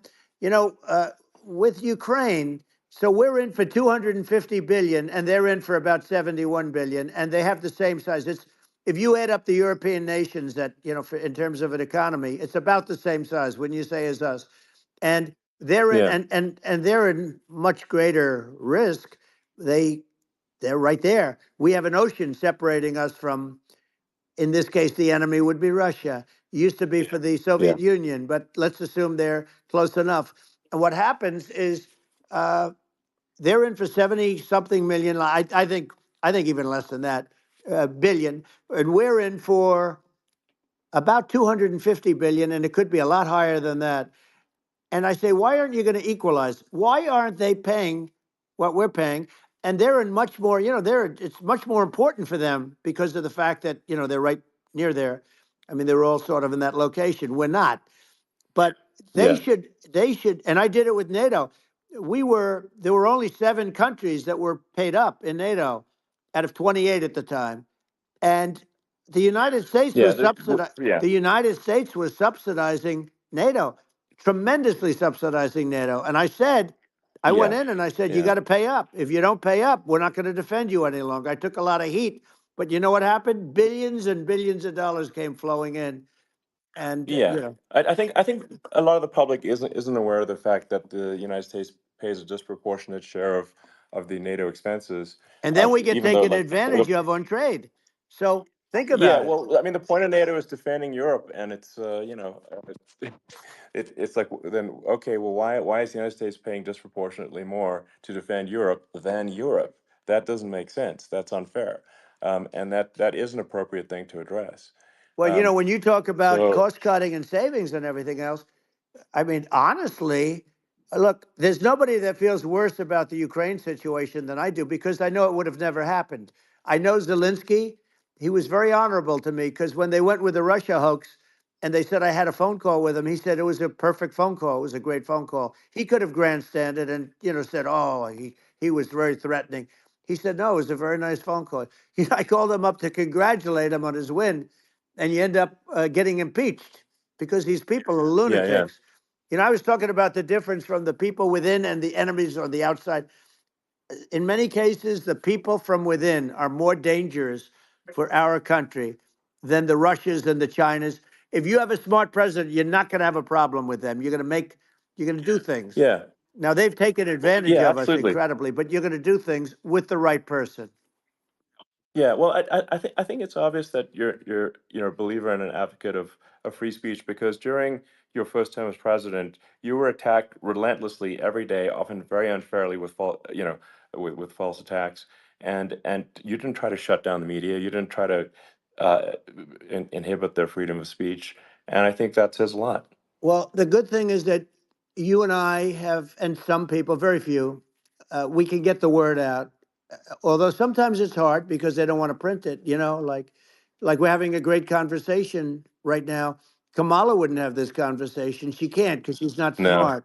with Ukraine. So we're in for 250 billion, and they're in for about 71 billion, and they have the same size. It's if you add up the European nations that in terms of an economy, it's about the same size. Wouldn't you say as us? And they're in, Yeah, and they're in much greater risk. They they're right there. We have an ocean separating us from, in this case, the enemy would be Russia. Used to be for the yeah, Soviet Union, but let's assume they're close enough. And what happens is uh, they're in for 70 something million. I think even less than that, billion, and we're in for about 250 billion, and it could be a lot higher than that. And I say, why aren't you going to equalize? Why aren't they paying what we're paying? And they're in much more, it's much more important for them because of the fact that, they're right near there. I mean, they're all sort of in that location. We're not. But they yeah, should, they should, and I did it with NATO. There were only 7 countries that were paid up in NATO out of 28 at the time. And the United States yeah, was yeah, the United States was subsidizing NATO, tremendously subsidizing NATO. And I said, I went yeah, in and I said, you yeah, got to pay up. If you don't pay up, we're not going to defend you any longer. I took a lot of heat, but you know what happened? Billions and billions of dollars came flowing in, and yeah. I think a lot of the public isn't aware of the fact that the United States pays a disproportionate share of the NATO expenses, and then we get even though taken advantage of on trade. So think yeah, about it. well, I mean, the point of NATO is defending Europe, and it's it's like, then okay, well, why is the United States paying disproportionately more to defend Europe than Europe? That doesn't make sense. That's unfair, and that is an appropriate thing to address. Well, Um, when you talk about so cost cutting and savings and everything else, I mean, honestly, look, there's nobody that feels worse about the Ukraine situation than I do because I know it would have never happened. I know Zelensky. He was very honorable to me because when they went with the Russia hoax and they said I had a phone call with him, he said it was a perfect phone call. It was a great phone call. He could have grandstanded and, said, oh, he was very threatening. He said, no, it was a very nice phone call. I called him up to congratulate him on his win, and you end up getting impeached because these people are yeah, yeah, lunatics. I was talking about the difference from the people within and the enemies on the outside. In many cases, the people from within are more dangerous for our country than the Russias and the Chinas. If you have a smart president, you're not going to have a problem with them. You're going to do things. yeah, Now, they've taken advantage yeah, of us absolutely. incredibly, but you're going to do things with the right person. Yeah, well, I think it's obvious that you're a believer and an advocate of free speech, because during your first term as president, you were attacked relentlessly every day, often very unfairly with false attacks, and you didn't try to shut down the media. You didn't try to uh, inhibit their freedom of speech, and I think that says a lot. Well, the good thing is that you and I have, and some people, very few, we can get the word out. Although sometimes it's hard because they don't want to print it. Like we're having a great conversation right now. Kamala wouldn't have this conversation. She can't because she's not No. smart.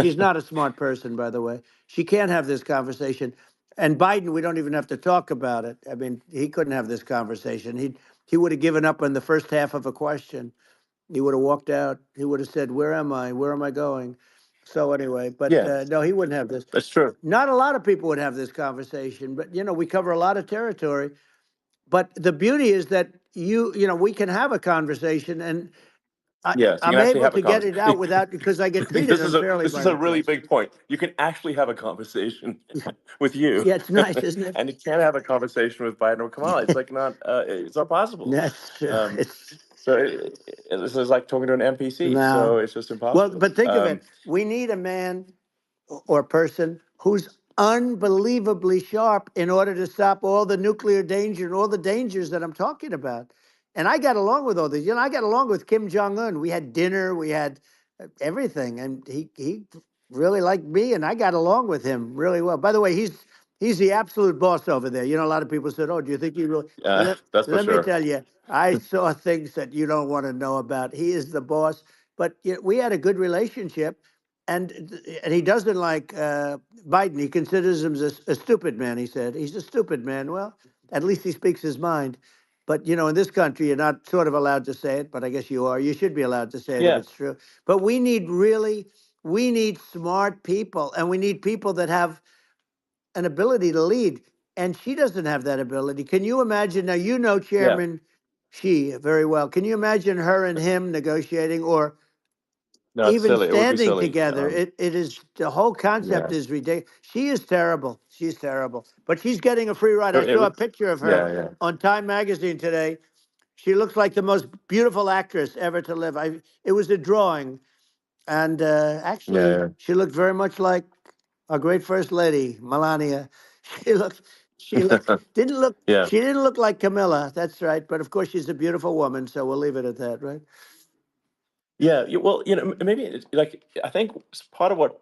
She's not a smart person, by the way. She can't have this conversation. And Biden, we don't even have to talk about it. I mean, he couldn't have this conversation. He would have given up on the first half of a question. He would have walked out. He would have said, "Where am I? Where am I going?" So anyway, but Yeah, no, he wouldn't have this. that's true. Not a lot of people would have this conversation, but we cover a lot of territory. But the beauty is that we can have a conversation, and Yes, you can I'm actually able have a to get it out conversation. without because I get treated unfairly This by is the a really press. big point. You can actually have a conversation with you, Yeah, it's nice, isn't it? and you can't have a conversation with Biden or Kamala. It's like not it's not possible. That's true. Um, It's so this is like talking to an NPC. So no. it's just Well, impossible. but think of it. We need a man or person who's unbelievably sharp in order to stop all the nuclear danger and all the dangers that I'm talking about. And I got along with all these. I got along with Kim Jong Un. We had dinner, we had everything, and he really liked me, and I got along with him really well. By the way, he's the absolute boss over there. A lot of people said, "Oh, do you think he really?" That's for Let me sure. tell you, I saw things that you don't want to know about. He is the boss, but we had a good relationship, and he doesn't like Biden. He considers him a stupid man. He said he's a stupid man. Well, at least he speaks his mind. But in this country, you're not sort of allowed to say it, but I guess you are. You should be allowed to say it if Yeah, it's true. But we need smart people, and we need people that have an ability to lead. And she doesn't have that ability. Can you imagine? Now, yeah. Chairman Xi very well. Can you imagine her and him negotiating, or No, it's even silly. It would be standing silly. together? It is, the whole concept Yeah, is ridiculous. She is terrible. She's terrible. But she's getting a free ride. I it saw a would. picture of her Yeah, yeah, on Time Magazine today. She looks like the most beautiful actress ever to live. It was a drawing, and yeah, actually, yeah. she looked very much like our great first lady, Melania. She looked, Yeah. she didn't look like Camilla. That's right. But of course, she's a beautiful woman, so we'll leave it at that, right? Yeah, well, maybe like I think part of what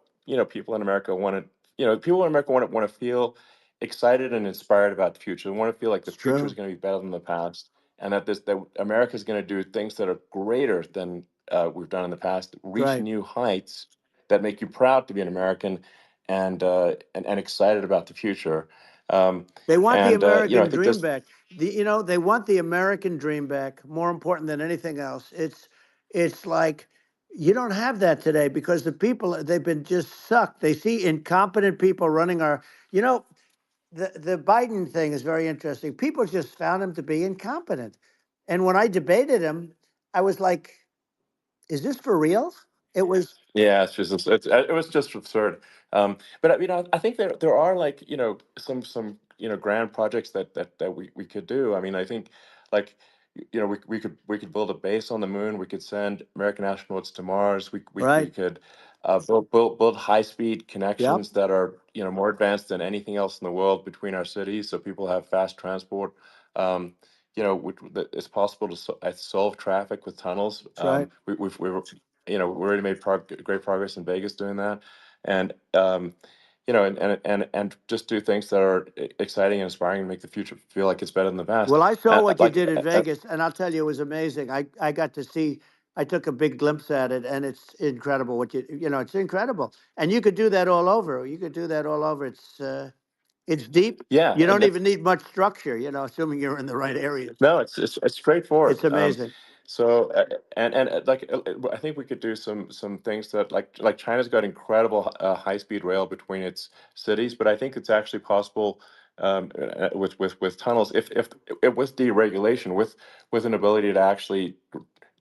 people in America want to, people in America want to feel excited and inspired about the future. They want to feel like the It's future is true. going to be better than the past, and that America is going to do things that are greater than we've done in the past, reach Right. new heights that make you proud to be an American, and excited about the future. Um, They want the and I American think dream just back. They want the American dream back. More important than anything else. It's like you don't have that today because the people, they've been just sucked. They see incompetent people running our. You know, the Biden thing is very interesting. People just found him to be incompetent, and when I debated him, I was like, "Is this for real?" It was Yeah, it was just absurd. But I think there are like some grand projects that we could do. I mean, I think like we could build a base on the moon. We could send American astronauts to Mars. We right. could build high speed Yep. connections that are more advanced than anything else in the world between our cities, so people have fast transport. Um, that it's possible to solve traffic with tunnels. That's right. We already made great progress in Vegas doing that, and and just do things that are exciting and inspiring and make the future feel like it's better than the past. Well, I saw what you Like, did in Vegas, and I'll tell you, it was amazing. I got to see. I took a big glimpse at it, and it's incredible. It's incredible, and you could do that all over. You could do that all over. It's deep. yeah, You and don't that's even need much structure. Assuming you're in the right areas. no, it's It's straightforward. amazing. So I think we could do some things that like China's got incredible high speed rail between its cities, but I think it's actually possible with tunnels if with deregulation with an ability to actually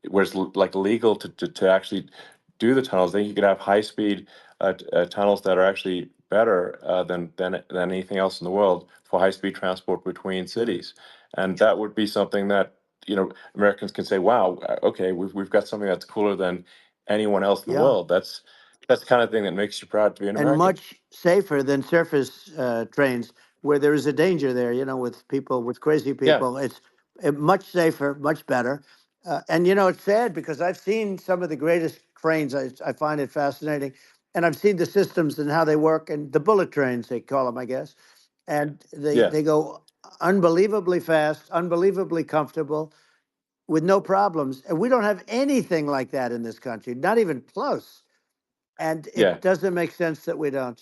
where it's like legal to actually do the tunnels. Then you could have high speed tunnels that are actually better than anything else in the world for high speed transport between Good. cities, and that would be something that Americans can say, "Wow, okay, we've got something that's cooler than anyone else in the Yeah. world." That's the kind of thing that makes you proud to be an And American. much safer than surface trains where there is a danger there, with people, with crazy Yeah, people. It's much safer, much better. And, it's sad because I've seen some of the greatest trains. I find it fascinating. And I've seen the systems and how they work, and the bullet trains, they call them, I guess. And yeah, they go unbelievably fast, unbelievably comfortable, with no problems. And we don't have anything like that in this country, not even close. And yeah. it doesn't make sense that we don't.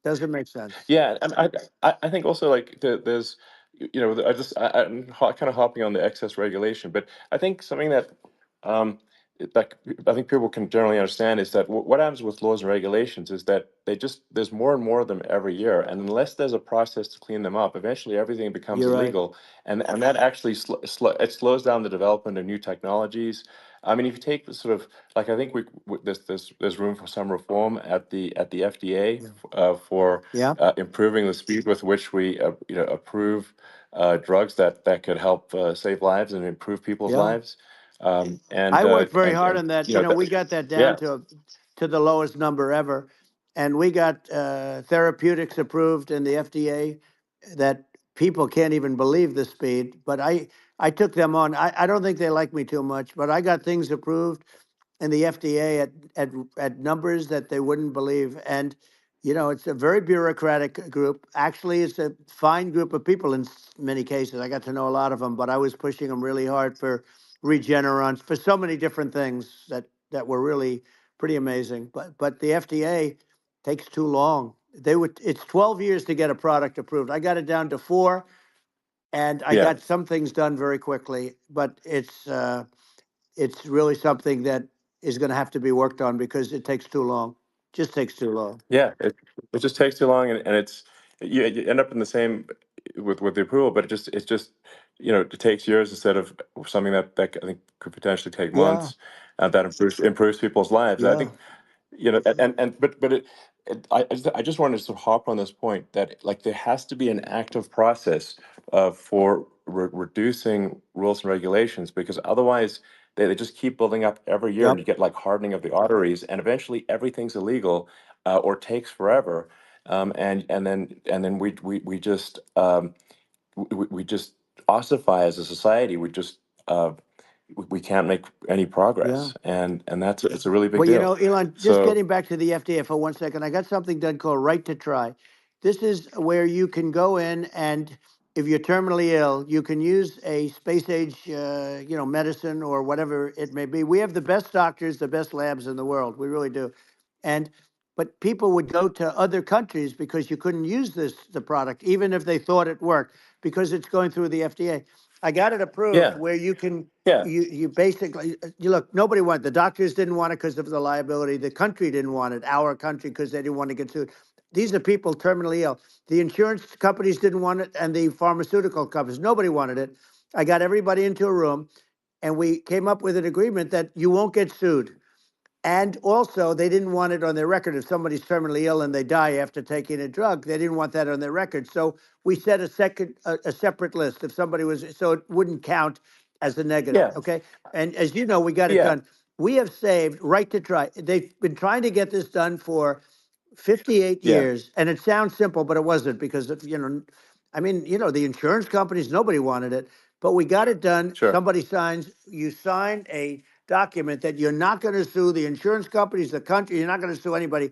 Doesn't make sense. Yeah, and I think also like there's I just I'm kind of hopping on the excess regulation, but I think something that um, that I think people can generally understand is that what happens with laws and regulations is that there's more and more of them every year, and unless there's a process to clean them up, eventually everything becomes You're right. illegal, and that actually it slows down the development of new technologies. I mean, if you take the sort of like I think there's room for some reform at the FDA Yeah. for Yeah. improving the speed with which we approve drugs that could help save lives and improve people's Yeah. lives. I worked very hard And on that. you know that, We got that down yeah, to the lowest number ever, and we got therapeutics approved in the FDA that people can't even believe the speed. But I took them on. I don't think they like me too much, but I got things approved in the FDA at numbers that they wouldn't believe. And it's a very bureaucratic group. Actually, it's a fine group of people in many cases. I got to know a lot of them, but I was pushing them really hard for Regeneron, for so many different things that were really pretty amazing. But the FDA takes too long. It's 12 years to get a product approved. I got it down to 4, and I yeah, got some things done very quickly. But it's really something that is going to have to be worked on because it takes too long. Just takes too long. yeah. It just takes too long, and it's you end up in the same with the approval, but it's just it takes years instead of something that I think could potentially take Yeah, months, that improves people's lives. I yeah, think but I just wanted to sort of hop on this point that like there has to be an active process for reducing rules and regulations, because otherwise they just keep building up every year, and yep, you get like hardening of the arteries, and eventually everything's illegal, or takes forever, and then we just we just ossify as a society. Uh, we can't make any yeah. progress, and that's it's a really big Well, deal. Elon, just So getting back to the FDA for 1 second, I got something done called Right to Try. This is where you can go in and if you're terminally ill, you can use a space age, medicine or whatever it may be. We have the best doctors, the best labs in the world. We really do. And but people would go to other countries because you couldn't use the product, even if they thought it worked, because it's going through the FDA. I got it approved yeah, where you can yeah, you basically you look, nobody wanted, the doctors didn't want it because of the liability, the country didn't want it, our country, because they didn't want to get sued. These are people terminally ill. The insurance companies didn't want it, and the pharmaceutical companies, nobody wanted it. I got everybody into a room, and we came up with an agreement that you won't get sued. And also, they didn't want it on their record. If somebody's terminally ill and they die after taking a drug, they didn't want that on their record. So we set a separate list. If somebody was, so it wouldn't count as a negative. yeah, Okay. And as you know, we got it yeah, done. We have saved Right to Try. They've been trying to get this done for 58 yeah, years. And it sounds simple, but it wasn't because, I mean, the insurance companies, nobody wanted it, but we got it done. sure, Somebody signs, you sign a document that you're not going to sue the insurance companies, the country, you're not going to sue anybody.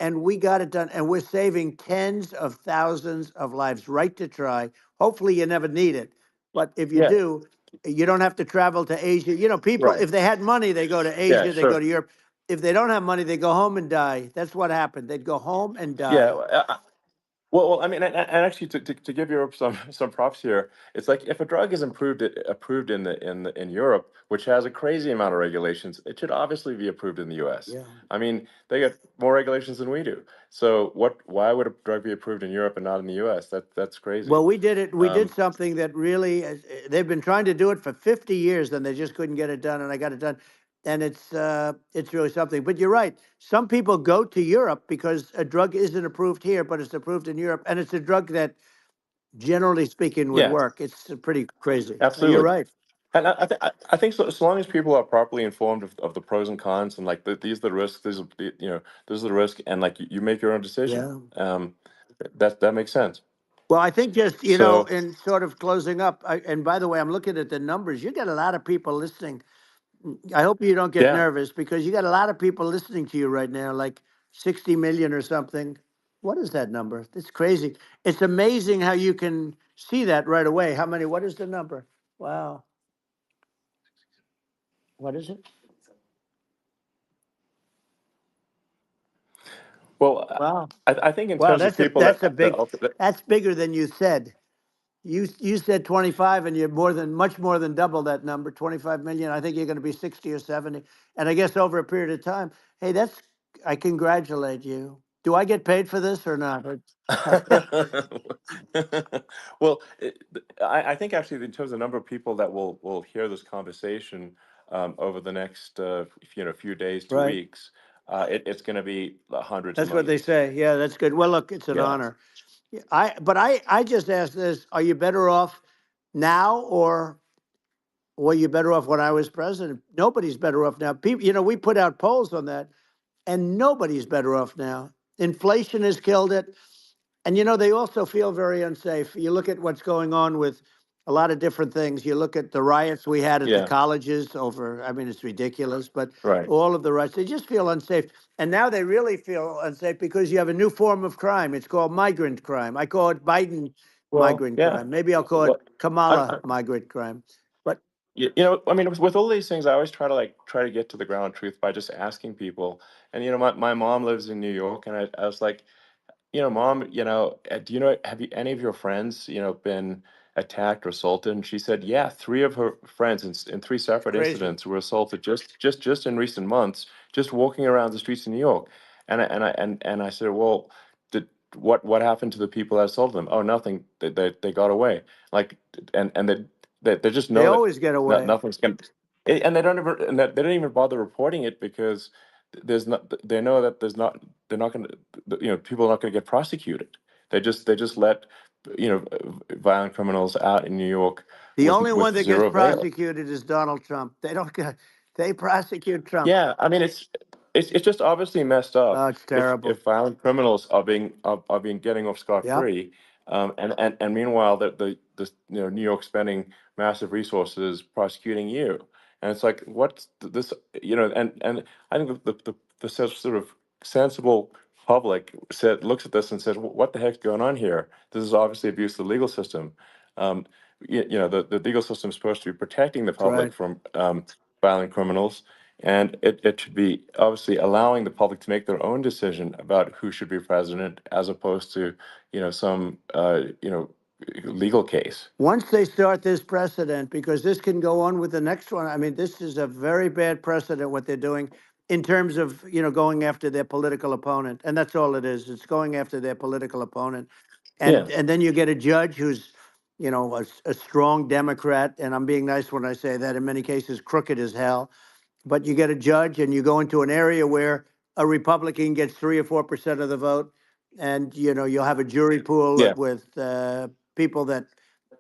And we got it done. And we're saving tens of thousands of lives. Right to Try. Hopefully, you never need it. But if you yeah, do, you don't have to travel to Asia. People, right, if they had money, they go to yeah, Asia, they go sure, to Europe. If they don't have money, they go home and die. That's what happened. They'd go home and yeah. die. Well, I mean, and actually, to give Europe some props here, it's like if a drug is approved in Europe, which has a crazy amount of regulations, it should obviously be approved in the U.S. Yeah. I mean, they get more regulations than we do. So why would a drug be approved in Europe and not in the U.S.? That's crazy. Well, we did it. We did Um, something that really, they've been trying to do it for 50 years and they just couldn't get it done. And I got it done. And it's really something. But you're right. Some people go to Europe because a drug isn't approved here, but it's approved in Europe. And it's a drug that, generally speaking, would yeah, work. It's pretty crazy. You're absolutely. right. And I think so long as people are properly informed of the pros and cons, and like these are the risks, this is the risk, and like you make your own decision. Yeah. That makes sense. Well, I think just, So in sort of closing up, and by the way, I'm looking at the numbers. You got a lot of people listening. I hope you don't get yeah, nervous because you got a lot of people listening to you right now, like 60 million or something. What is that number? It's crazy. It's amazing how you can see that right away. How many? What is the number? Wow. What is it? well, Wow. I think in Wow. terms of That's a people that's a that big. That's bigger than you said. You said 25, and you're much more than double that number, 25 million. I think you're going to be 60 or 70, and I guess over a period of time. Hey, I congratulate you. Do I get paid for this or not? Well, I think actually in terms of the number of people that will hear this conversation over the next few days to Right. weeks, it's going to be hundreds of That's what they millions. say. Yeah, that's good. Well, look, it's an Yeah. honor. Yeah, I just asked this: are you better off now, or were you better off when I was president? Nobody's better off now. People, we put out polls on that, and nobody's better off now. Inflation has killed it. And they also feel very unsafe. You look at what's going on with a lot of different things. You look at the riots we had at the Yeah. colleges over, I mean, it's ridiculous, but Right. all of the riots, they just feel unsafe. And now they really feel unsafe because you have a new form of crime. It's called migrant crime. I call it Biden Well, migrant yeah. crime. Maybe I'll call it Well, Kamala migrant crime. But I mean, with all these things, I always try to get to the ground truth by just asking people. And my mom lives in New York, and I was like, Mom, do you know, have you, any of your friends, been attacked or assaulted? And she said, yeah, three of her friends in three separate crazy. incidents were assaulted just in recent months, just walking around the streets of New York. And I said, well, did what happened to the people that assaulted them? Oh, nothing. They got away. Like, and they just They know that always get away. nothing's going. And they don't even bother reporting it because there's not. They know that they're not going to, people are not going to get prosecuted. They just let, violent criminals out in New York The only one with that gets zero bail. prosecuted is Donald Trump. They don't get, they prosecute Trump. Yeah, I mean it's just obviously messed Oh, up it's terrible. if violent criminals are being getting off scot Yep. free, and meanwhile New York spending massive resources prosecuting you, and it's like this, and I think the sort of sensible public looks at this and says, what the heck's going on here? This is obviously abuse of the legal system. Um, the legal system is supposed to be protecting the That's right. public from violent criminals, and it should be obviously allowing the public to make their own decision about who should be president, as opposed to, some legal case. Once they start this precedent, because this can go on with the next one. I mean, this is a very bad precedent what they're doing in terms of, going after their political opponent. And that's all it is. It's going after their political opponent. Yeah. And then you get a judge who's, a strong Democrat. And I'm being nice when I say that, in many cases, crooked as hell. But you get a judge and you go into an area where a Republican gets 3 or 4% of the vote, and you'll have a jury pool Yeah. with people that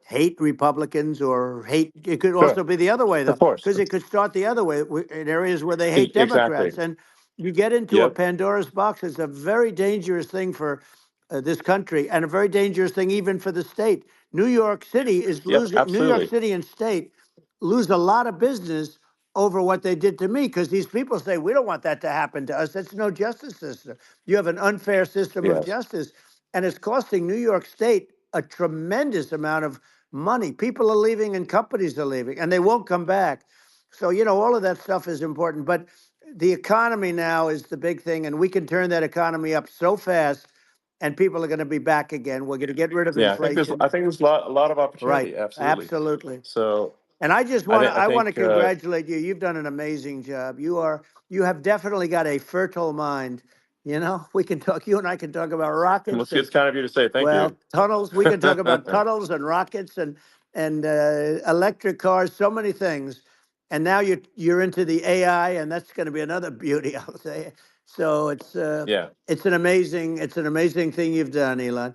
hate Republicans or hate. It could Sure. also be the other way, though, Of course. because it could start the other way in areas where they hate Exactly. Democrats, and you get into a Yep. Pandora's box. It's a very dangerous thing for this country, and a very dangerous thing even for the state. New York City is Yep. losing. New York Absolutely. City and state lose a lot of business over what they did to me, because these people say we don't want that to happen to us. That's no justice system. You have an unfair system of Yes. justice, and it's costing New York State a tremendous amount of money. People are leaving and companies are leaving, and they won't come back. So, all of that stuff is important. But the economy now is the big thing, and we can turn that economy up so fast, and people are going to be back again. We're going to get rid of Yeah. I think there's inflation. I think there's a lot of Right. opportunity. Absolutely. Absolutely. So And I just I want to think I I want to think congratulate you. You've done an amazing job. You have definitely got a fertile mind. We can talk. You and I can talk about rockets and, it's kind of you to say thank well, you. tunnels. We can talk about tunnels and rockets and electric cars. So many things. And now you're into the AI, and that's going to be another beauty, I'll say. So Yeah. it's an amazing thing you've done, Elon.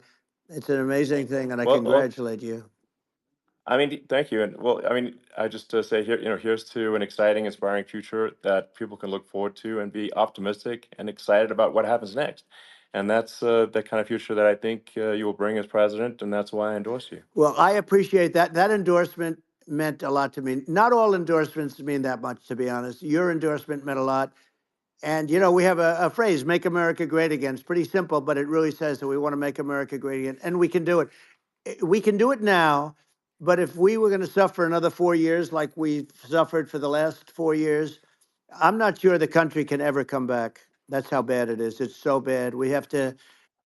It's an amazing thing, and I Well, congratulate you. I mean, thank you. And well, I mean, I just say here, here's to an exciting, inspiring future that people can look forward to and be optimistic and excited about what happens next. And that's the kind of future that I think you will bring as president, and that's why I endorse you. Well, I appreciate that. That endorsement meant a lot to me. Not all endorsements mean that much, to be honest. Your endorsement meant a lot. And, we have a phrase, make America great again. It's pretty simple, but it really says that we want to make America great again. And we can do it. We can do it now. But if we were going to suffer another 4 years like we've suffered for the last 4 years, I'm not sure the country can ever come back. That's how bad it is. It's so bad. We have to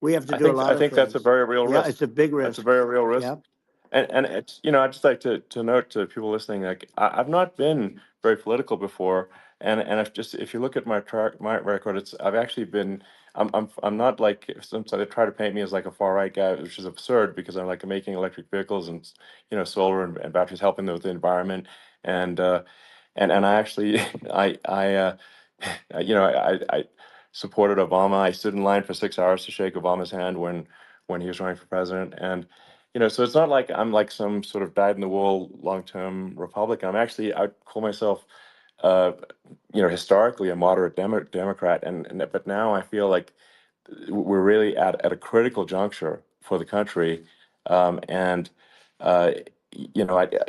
I do a think lot I of think that's a things. very real Yeah, risk. it's a big That's a risk. very real risk. Yeah. And it's, I'd just like to note to people listening, like I've not been very political before, and if you look at my record, I've actually been. I'm not like some, so they try to paint me as like a far right guy, which is absurd because I'm like making electric vehicles and solar and batteries, helping with the environment, and uh and I actually I supported Obama. I stood in line for 6 hours to shake Obama's hand when he was running for president, and so it's not like I'm like some sort of dyed in the wool long term Republican. I call myself uh, historically a moderate Democrat, but now I feel like we're really at a critical juncture for the country, and uh,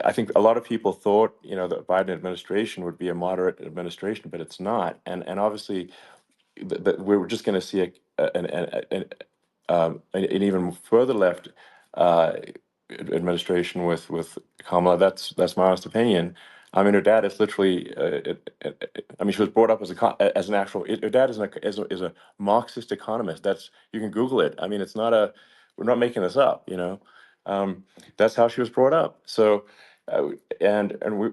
I think a lot of people thought the Biden administration would be a moderate administration, but it's not, and obviously we're just going to see an even further left uh, administration with Kamala. That's my honest opinion. I mean, her dad is literally. I mean, she was brought up as an actual. Her dad is a Marxist economist. You can Google it. I mean, it's not a. We're not making this up. That's how she was brought up. So. And we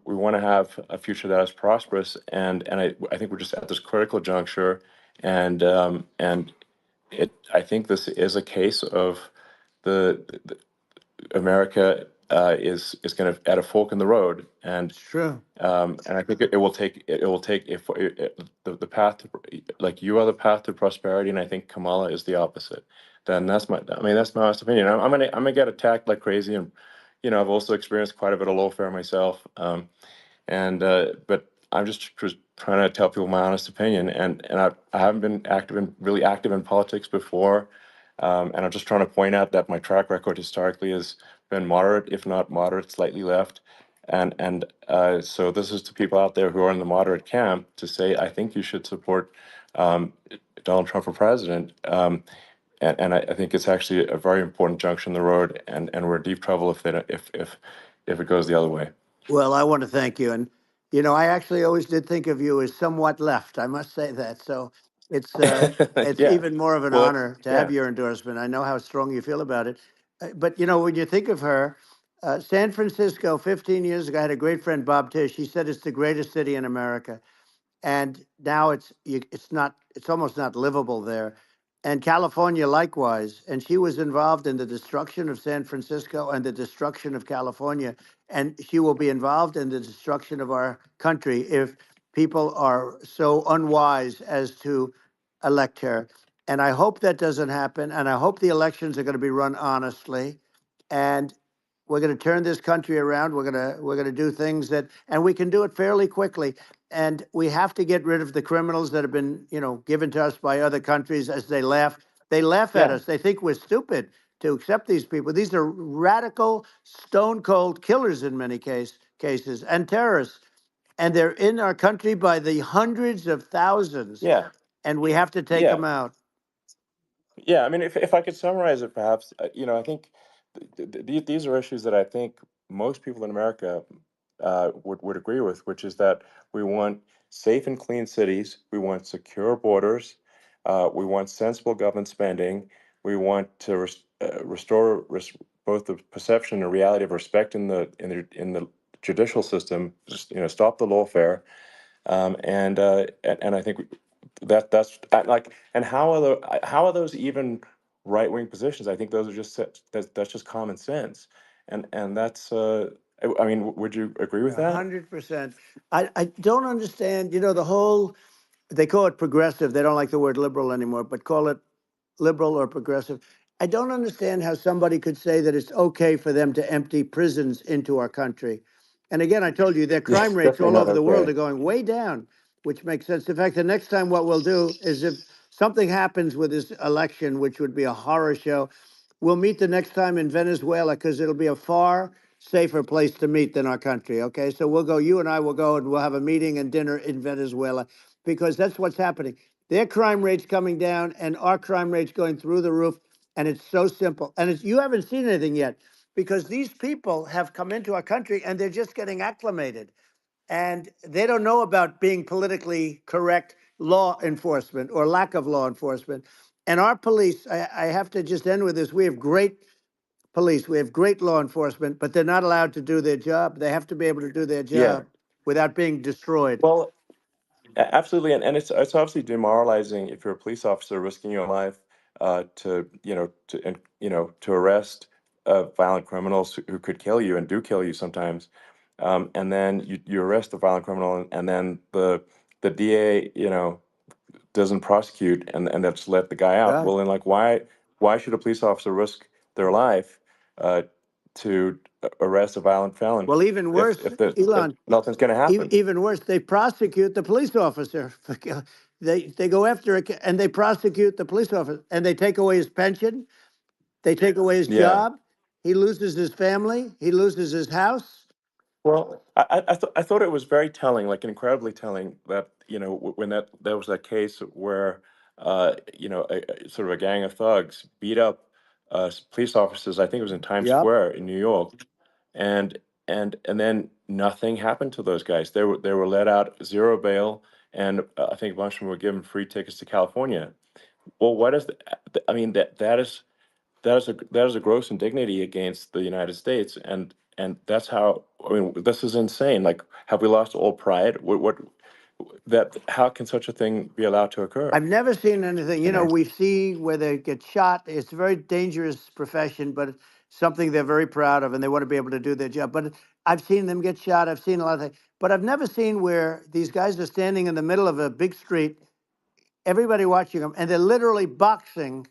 want to have a future that is prosperous, and I think we're just at this critical juncture, and I think this is a case of the America is going to at a fork in the road, It's true. and I think it will take if the path to, like you are the path to prosperity, and I think Kamala is the opposite. Then that's my honest opinion. I'm gonna get attacked like crazy, and I've also experienced quite a bit of lawfare myself. And but I'm just trying to tell people my honest opinion, and I haven't been really active in politics before, and I'm just trying to point out that my track record historically has been moderate, if not moderate, slightly left, and so this is to people out there who are in the moderate camp to say I think you should support um, Donald Trump for president. And I think it's actually a very important junction in the road, and we're in deep trouble if it goes the other way. Well, I want to thank you. And, I actually always did think of you as somewhat left. I must say that. So it's uh, it's Yeah. even more of an Well, that's honor to have yeah. your endorsement. I know how strong you feel about it. But, when you think of her, San Francisco 15 years ago, I had a great friend, Bob Tish. He said it's the greatest city in America, and now it's not, it's almost not livable there. And California likewise. And she was involved in the destruction of San Francisco and the destruction of California, and she will be involved in the destruction of our country if people are so unwise as to elect her. And I hope that doesn't happen, and I hope the elections are going to be run honestly, and we're going to turn this country around. We're going to do things that, and we can do it fairly quickly. And we have to get rid of the criminals that have been, given to us by other countries as they laugh. They laugh at Yeah. us. They think we're stupid to accept these people. These are radical, stone cold killers in many cases, and terrorists. And they're in our country by the hundreds of thousands, Yeah. and we have to take Yeah. them out. Yeah, I mean, if I could summarize it, perhaps, I think these are issues that I think most people in America would agree with, which is that we want safe and clean cities, we want secure borders, we want sensible government spending, we want to restore both the perception and reality of respect in the judicial system, just stop the lawfare, and I think that's like, and how are those even right wing positions? I think those are that's just common sense, and that's I mean, would you agree with A that? 100%. I don't understand, the whole, they call it progressive. They don't like the word liberal anymore, but call it liberal or progressive. I don't understand how somebody could say that it's okay for them to empty prisons into our country. And again, I told you their Yeah, crime it's rates definitely all not over the world okay. are going way down, which makes sense. In fact, the next time what we'll do is if something happens with this election, which would be a horror show, we'll meet the next time in Venezuela because it'll be a far safer place to meet than our country. Okay. So we'll go, you and I will go and we'll have a meeting and dinner in Venezuela because that's what's happening. Their crime rate's coming down and our crime rate's going through the roof. And it's so simple. And you haven't seen anything yet because these people have come into our country and they're just getting acclimated. And they don't know about being politically correct law enforcement or lack of law enforcement. And our police, I have to just end with this. We have great police. We have great law enforcement, but they're not allowed to do their job. They have to be able to do their Yeah. job without being destroyed. Well, absolutely, and it's obviously demoralizing if you're a police officer risking your life to to arrest violent criminals who could kill you and do kill you sometimes, and then you arrest the violent criminal and then the DA doesn't prosecute and that's let the guy out. Right. Well, then like why should a police officer risk their life uh, to arrest a violent felon Well, even worse, if Elon, nothing's going to happen? even worse, they prosecute the police officer. They go after it and they prosecute the police officer and they take away his pension. They take away his Yeah. job. He loses his family. He loses his house. Well, I thought it was very telling, like incredibly telling, that when that was that case where sort of a gang of thugs beat up police officers. I think it was in Times Yep. Square in New York, and and then nothing happened to those guys. They were let out, zero bail, and I think a bunch of them were given free tickets to California. Well, what is I mean, that is a gross indignity against the United States, and that's how, I mean, this is insane. Like, have we lost all pride? What that how can such a thing be allowed to occur? I've never seen anything. You know? We see where they get shot. It's a very dangerous profession, but it's something they're very proud of, and they want to be able to do their job. But I've seen them get shot. I've seen a lot of things, but I've never seen where these guys are standing in the middle of a big street, everybody watching them, and they're literally boxing,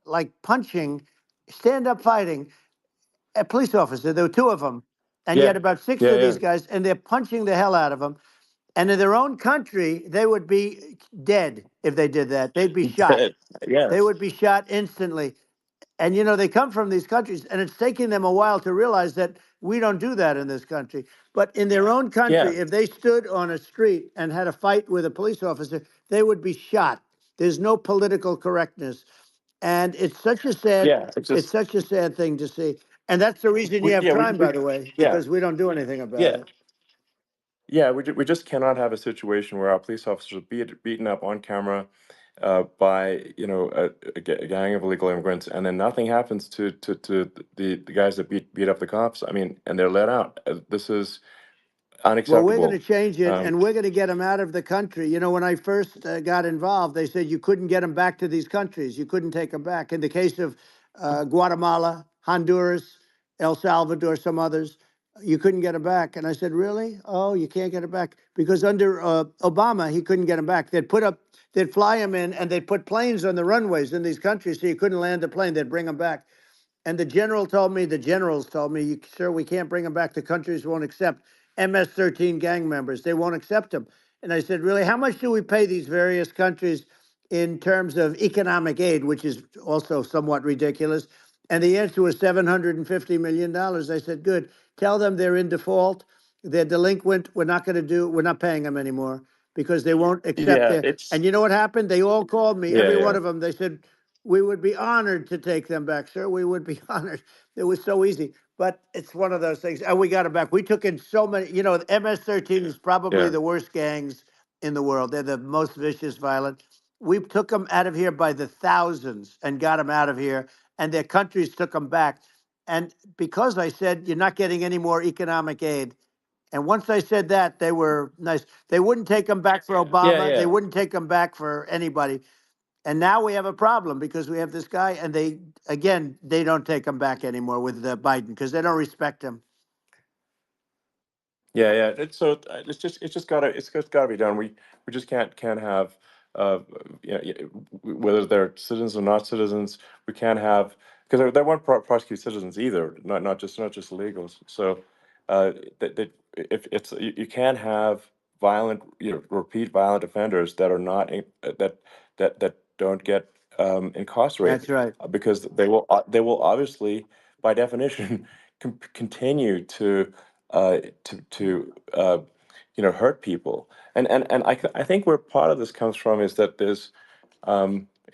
like punching, stand up fighting a police officer. There were two of them, and Yeah, yet about six yeah, of yeah. these guys, and they're punching the hell out of them. And in their own country, they would be dead if they did that. They'd be shot. Dead. They Yes. would be shot instantly. And they come from these countries, and it's taking them a while to realize that we don't do that in this country. But in their own Yeah, country, if they stood on a street and had a fight with a police officer, they would be shot. There's no political correctness, and yeah. It's it's just such a sad thing to see. And that's the reason you have crime, we by the way, yeah, because we don't do anything about yeah. it. Yeah, we just cannot have a situation where our police officers are beaten up on camera by a gang of illegal immigrants, and then nothing happens to the guys that beat up the cops. I mean, and they're let out. This is Well, we're going to unacceptable. change it, Um, and we're going to get them out of the country. When I first got involved, they said you couldn't get them back to these countries. You couldn't take them back. In the case of Guatemala, Honduras, El Salvador, some others, you couldn't get them back. And I said, really? Oh, you can't get them back because under Obama, he couldn't get them back. They'd fly them in, and they'd put planes on the runways in these countries, so you couldn't land a plane. They'd bring them back. And the generals told me, sir, we can't bring them back. The countries won't accept MS-13 gang members. They won't accept them. And I said, really, how much do we pay these various countries in terms of economic aid, which is also somewhat ridiculous? And the answer was $750 million. I said, good. Tell them they're in default. They're delinquent. We're not paying them anymore because they won't accept yeah, their. it's And you know what happened? They all called me, yeah, every one yeah, of them. They said, we would be honored to take them back, sir. We would be honored. It was so easy. But it's one of those things. And we got them back. We took in so many, the MS-13 is probably yeah, the worst gangs in the world. They're the most vicious, violent. We took them out of here by the thousands and got them out of here. And their countries took them back. And because I said, you're not getting any more economic aid. And once I said that, they were nice. They wouldn't take them back for yeah, Obama. They yeah. wouldn't take them back for anybody. And now we have a problem because we have this guy, and they don't take him back anymore with Biden because they don't respect him. Yeah, yeah. It's just gotta be done. We just can't have uh whether they're citizens or not citizens. We can't have, because they won't prosecute citizens either. Not just illegals. So that if you can't have violent, repeat violent offenders that are not that don't get That's incarcerated, right. because they will obviously, by definition, continue to hurt people. And I think where part of this comes from is that there's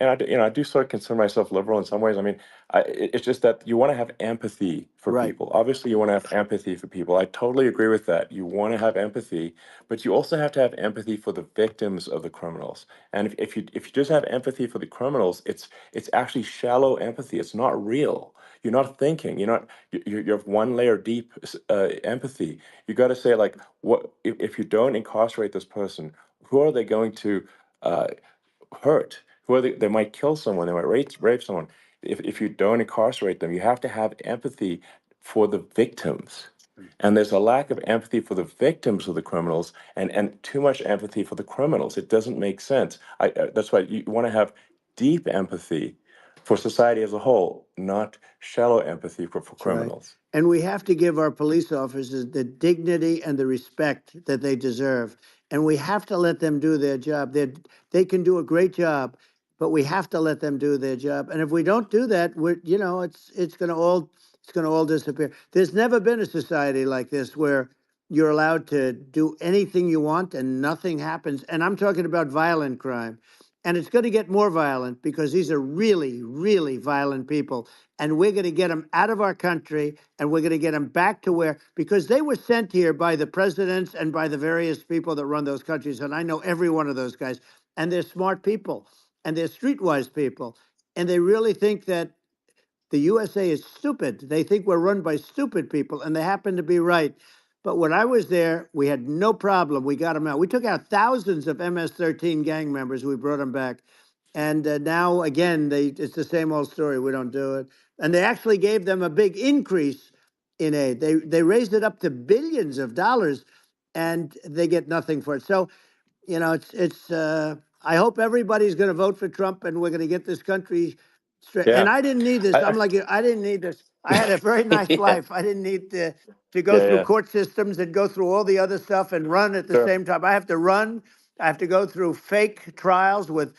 I do sort of consider myself liberal in some ways. I mean, it's just that you want to have empathy for Right. people. Obviously, you want to have empathy for people. I totally agree with that. You want to have empathy, but you also have to have empathy for the victims of the criminals. And if you just have empathy for the criminals, it's actually shallow empathy. It's not real. You're not thinking. You're one layer deep empathy. You got to say like, what if you don't incarcerate this person? Who are they going to? Uh, Hurt. Who are they might kill someone, they might rape someone. If you don't incarcerate them, you have to have empathy for the victims. And there's a lack of empathy for the victims of the criminals and too much empathy for the criminals. It doesn't make sense. That's why you want to have deep empathy for society as a whole, not shallow empathy for That's right. criminals. And we have to give our police officers the dignity and the respect that they deserve. And we have to let them do their job. They can do a great job, but we have to let them do their job. And if we don't do that, it's going to all disappear. There's never been a society like this where you're allowed to do anything you want and nothing happens. And I'm talking about violent crime. And it's going to get more violent because these are really, really violent people, and we're going to get them out of our country, and we're going to get them back to where, because they were sent here by the presidents and by the various people that run those countries, and I know every one of those guys, and they're smart people, and they're streetwise people, and they really think that the USA is stupid. They think we're run by stupid people, and they happen to be right. But when I was there, we had no problem. We got them out. We took out thousands of MS-13 gang members. We brought them back. And now, again, it's the same old story. We don't do it. And they actually gave them a big increase in aid. They raised it up to billions of dollars, and they get nothing for it. So it's I hope everybody's going to vote for Trump, and we're going to get this country straight. And Yeah. I didn't need this. I, I'm like you, I didn't need this. I had a very nice yeah. life. I didn't need to go Yeah, through yeah. court systems and go through all the other stuff and run at the Sure. same time. I have to run. I have to go through fake trials with,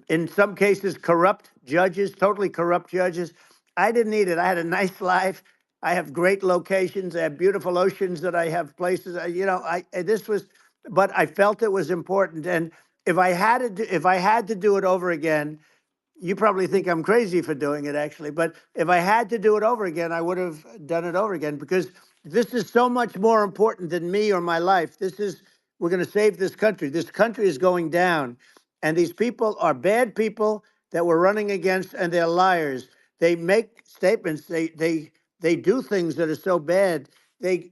in some cases, corrupt judges, totally corrupt judges. I didn't need it. I had a nice life. I have great locations. I have beautiful oceans that I have places. This was, but I felt it was important. And if I had to do it over again, you probably think I'm crazy for doing it, actually. But if I had to do it over again, I would have done it over again, because this is so much more important than me or my life. We're going to save this country. This country is going down. And these people are bad people that we're running against, and they're liars. They make statements. They do things that are so bad. They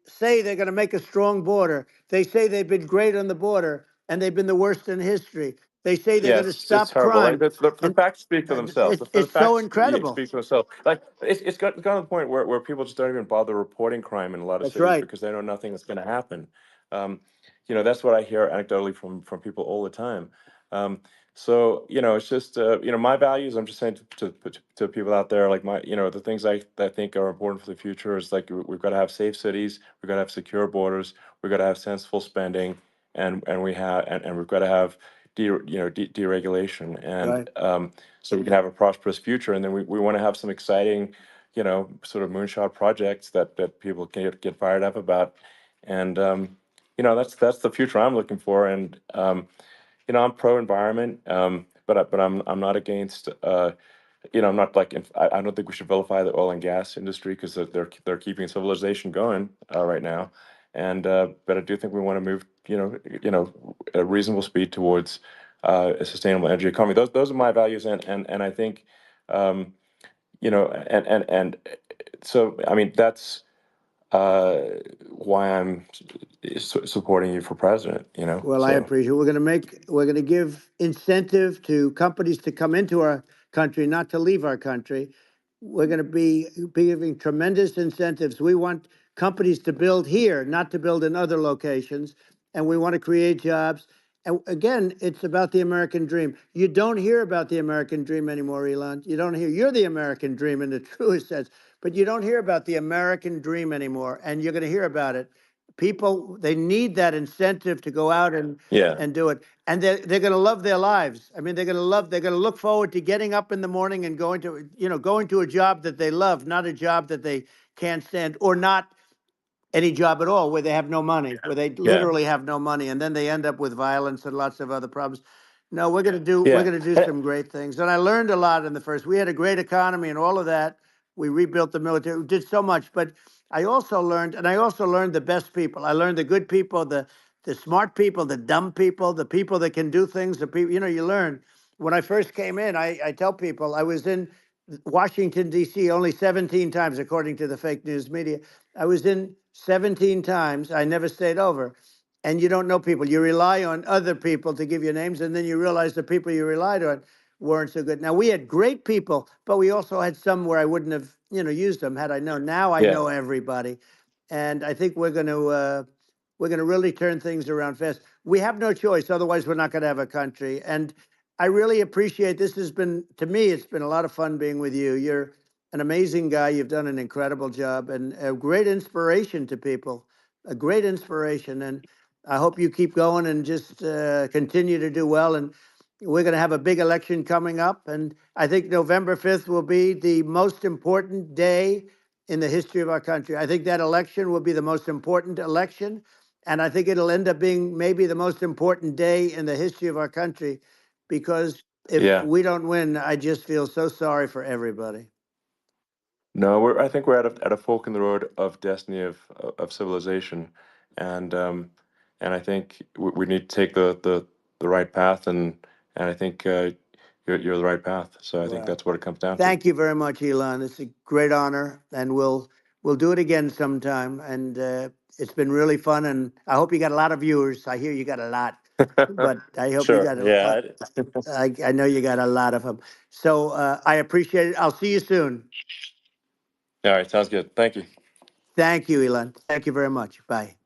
say they're going to make a strong border. They say they've been great on the border, and they've been the worst in history. They say they're Yeah, going to it's stop horrible. Like crime, the and facts speak for themselves. The it's so facts incredible. speak for themselves. Like it's gotten to the point where people just don't even bother reporting crime in a lot of That's cities right. because they know nothing is going to happen. Um, that's what I hear anecdotally from people all the time. So it's just my values. I'm just saying to people out there, like the things I think are important for the future is like we've got to have safe cities, we've got to have secure borders, we've got to have sensible spending, and we've got to have deregulation, and Right. so we can have a prosperous future. And then we want to have some exciting, sort of moonshot projects that people can get fired up about. And that's the future I'm looking for. And I'm pro environment, but I'm not against. I'm not like I don't think we should vilify the oil and gas industry because they're keeping civilization going right now, and but I do think we want to move at a reasonable speed towards a sustainable energy economy. Those are my values, and I think um, and so I mean that's uh, why I'm supporting you for president. Well, I So appreciate it. We're going to give incentive to companies to come into our country, not to leave our country. We're going to be giving tremendous incentives. We want companies to build here, not to build in other locations. And we want to create jobs. And again, it's about the American dream. You don't hear about the American dream anymore, Elon. You don't hear, you're the American dream in the truest sense, but you don't hear about the American dream anymore. And you're going to hear about it. People, they need that incentive to go out yeah. and do it, and they're going to love their lives. I mean, they're going to look forward to getting up in the morning and going to a job that they love, not a job that they can't stand, or not any job at all where they have no money, where they Yeah. literally have no money, and then they end up with violence and lots of other problems. No, we're Yeah. gonna do some great things. And I learned a lot in the first. We had a great economy and all of that. We rebuilt the military. We did so much, but I also learned the best people. I learned the good people, the smart people, the dumb people, the people that can do things. The people, you learn. When I first came in, I tell people I was in Washington D.C. only 17 times, according to the fake news media. I was in 17 times. I never stayed over, and you don't know people. You rely on other people to give you names, and then you realize the people you relied on weren't so good. Now we had great people, but we also had some where I wouldn't have, used them had I known. Now I Yeah. know everybody, and I think we're going to really turn things around fast. We have no choice, otherwise we're not going to have a country. And I really appreciate this. Has been to me, it's been a lot of fun being with you. You're an amazing guy. You've done an incredible job and a great inspiration to people. A great inspiration, and I hope you keep going and just continue to do well. And we're going to have a big election coming up, and I think November 5th will be the most important day in the history of our country. I think that election will be the most important election, and I think it'll end up being maybe the most important day in the history of our country, because if Yeah. we don't win, I just feel so sorry for everybody. No, I think we're at a fork in the road of destiny of civilization, and and I think we need to take the right path, and I think you're the right path. So I think Well, that's what it comes down to. thank you very much, Elon. It's a great honor, and we'll do it again sometime. And it's been really fun, and I hope you got a lot of viewers. I hear you got a lot, but I hope you Sure. got Yeah. I know you got a lot of them. So I appreciate it. I'll see you soon. All right. Sounds good. Thank you. Thank you, Elon. Thank you very much. Bye.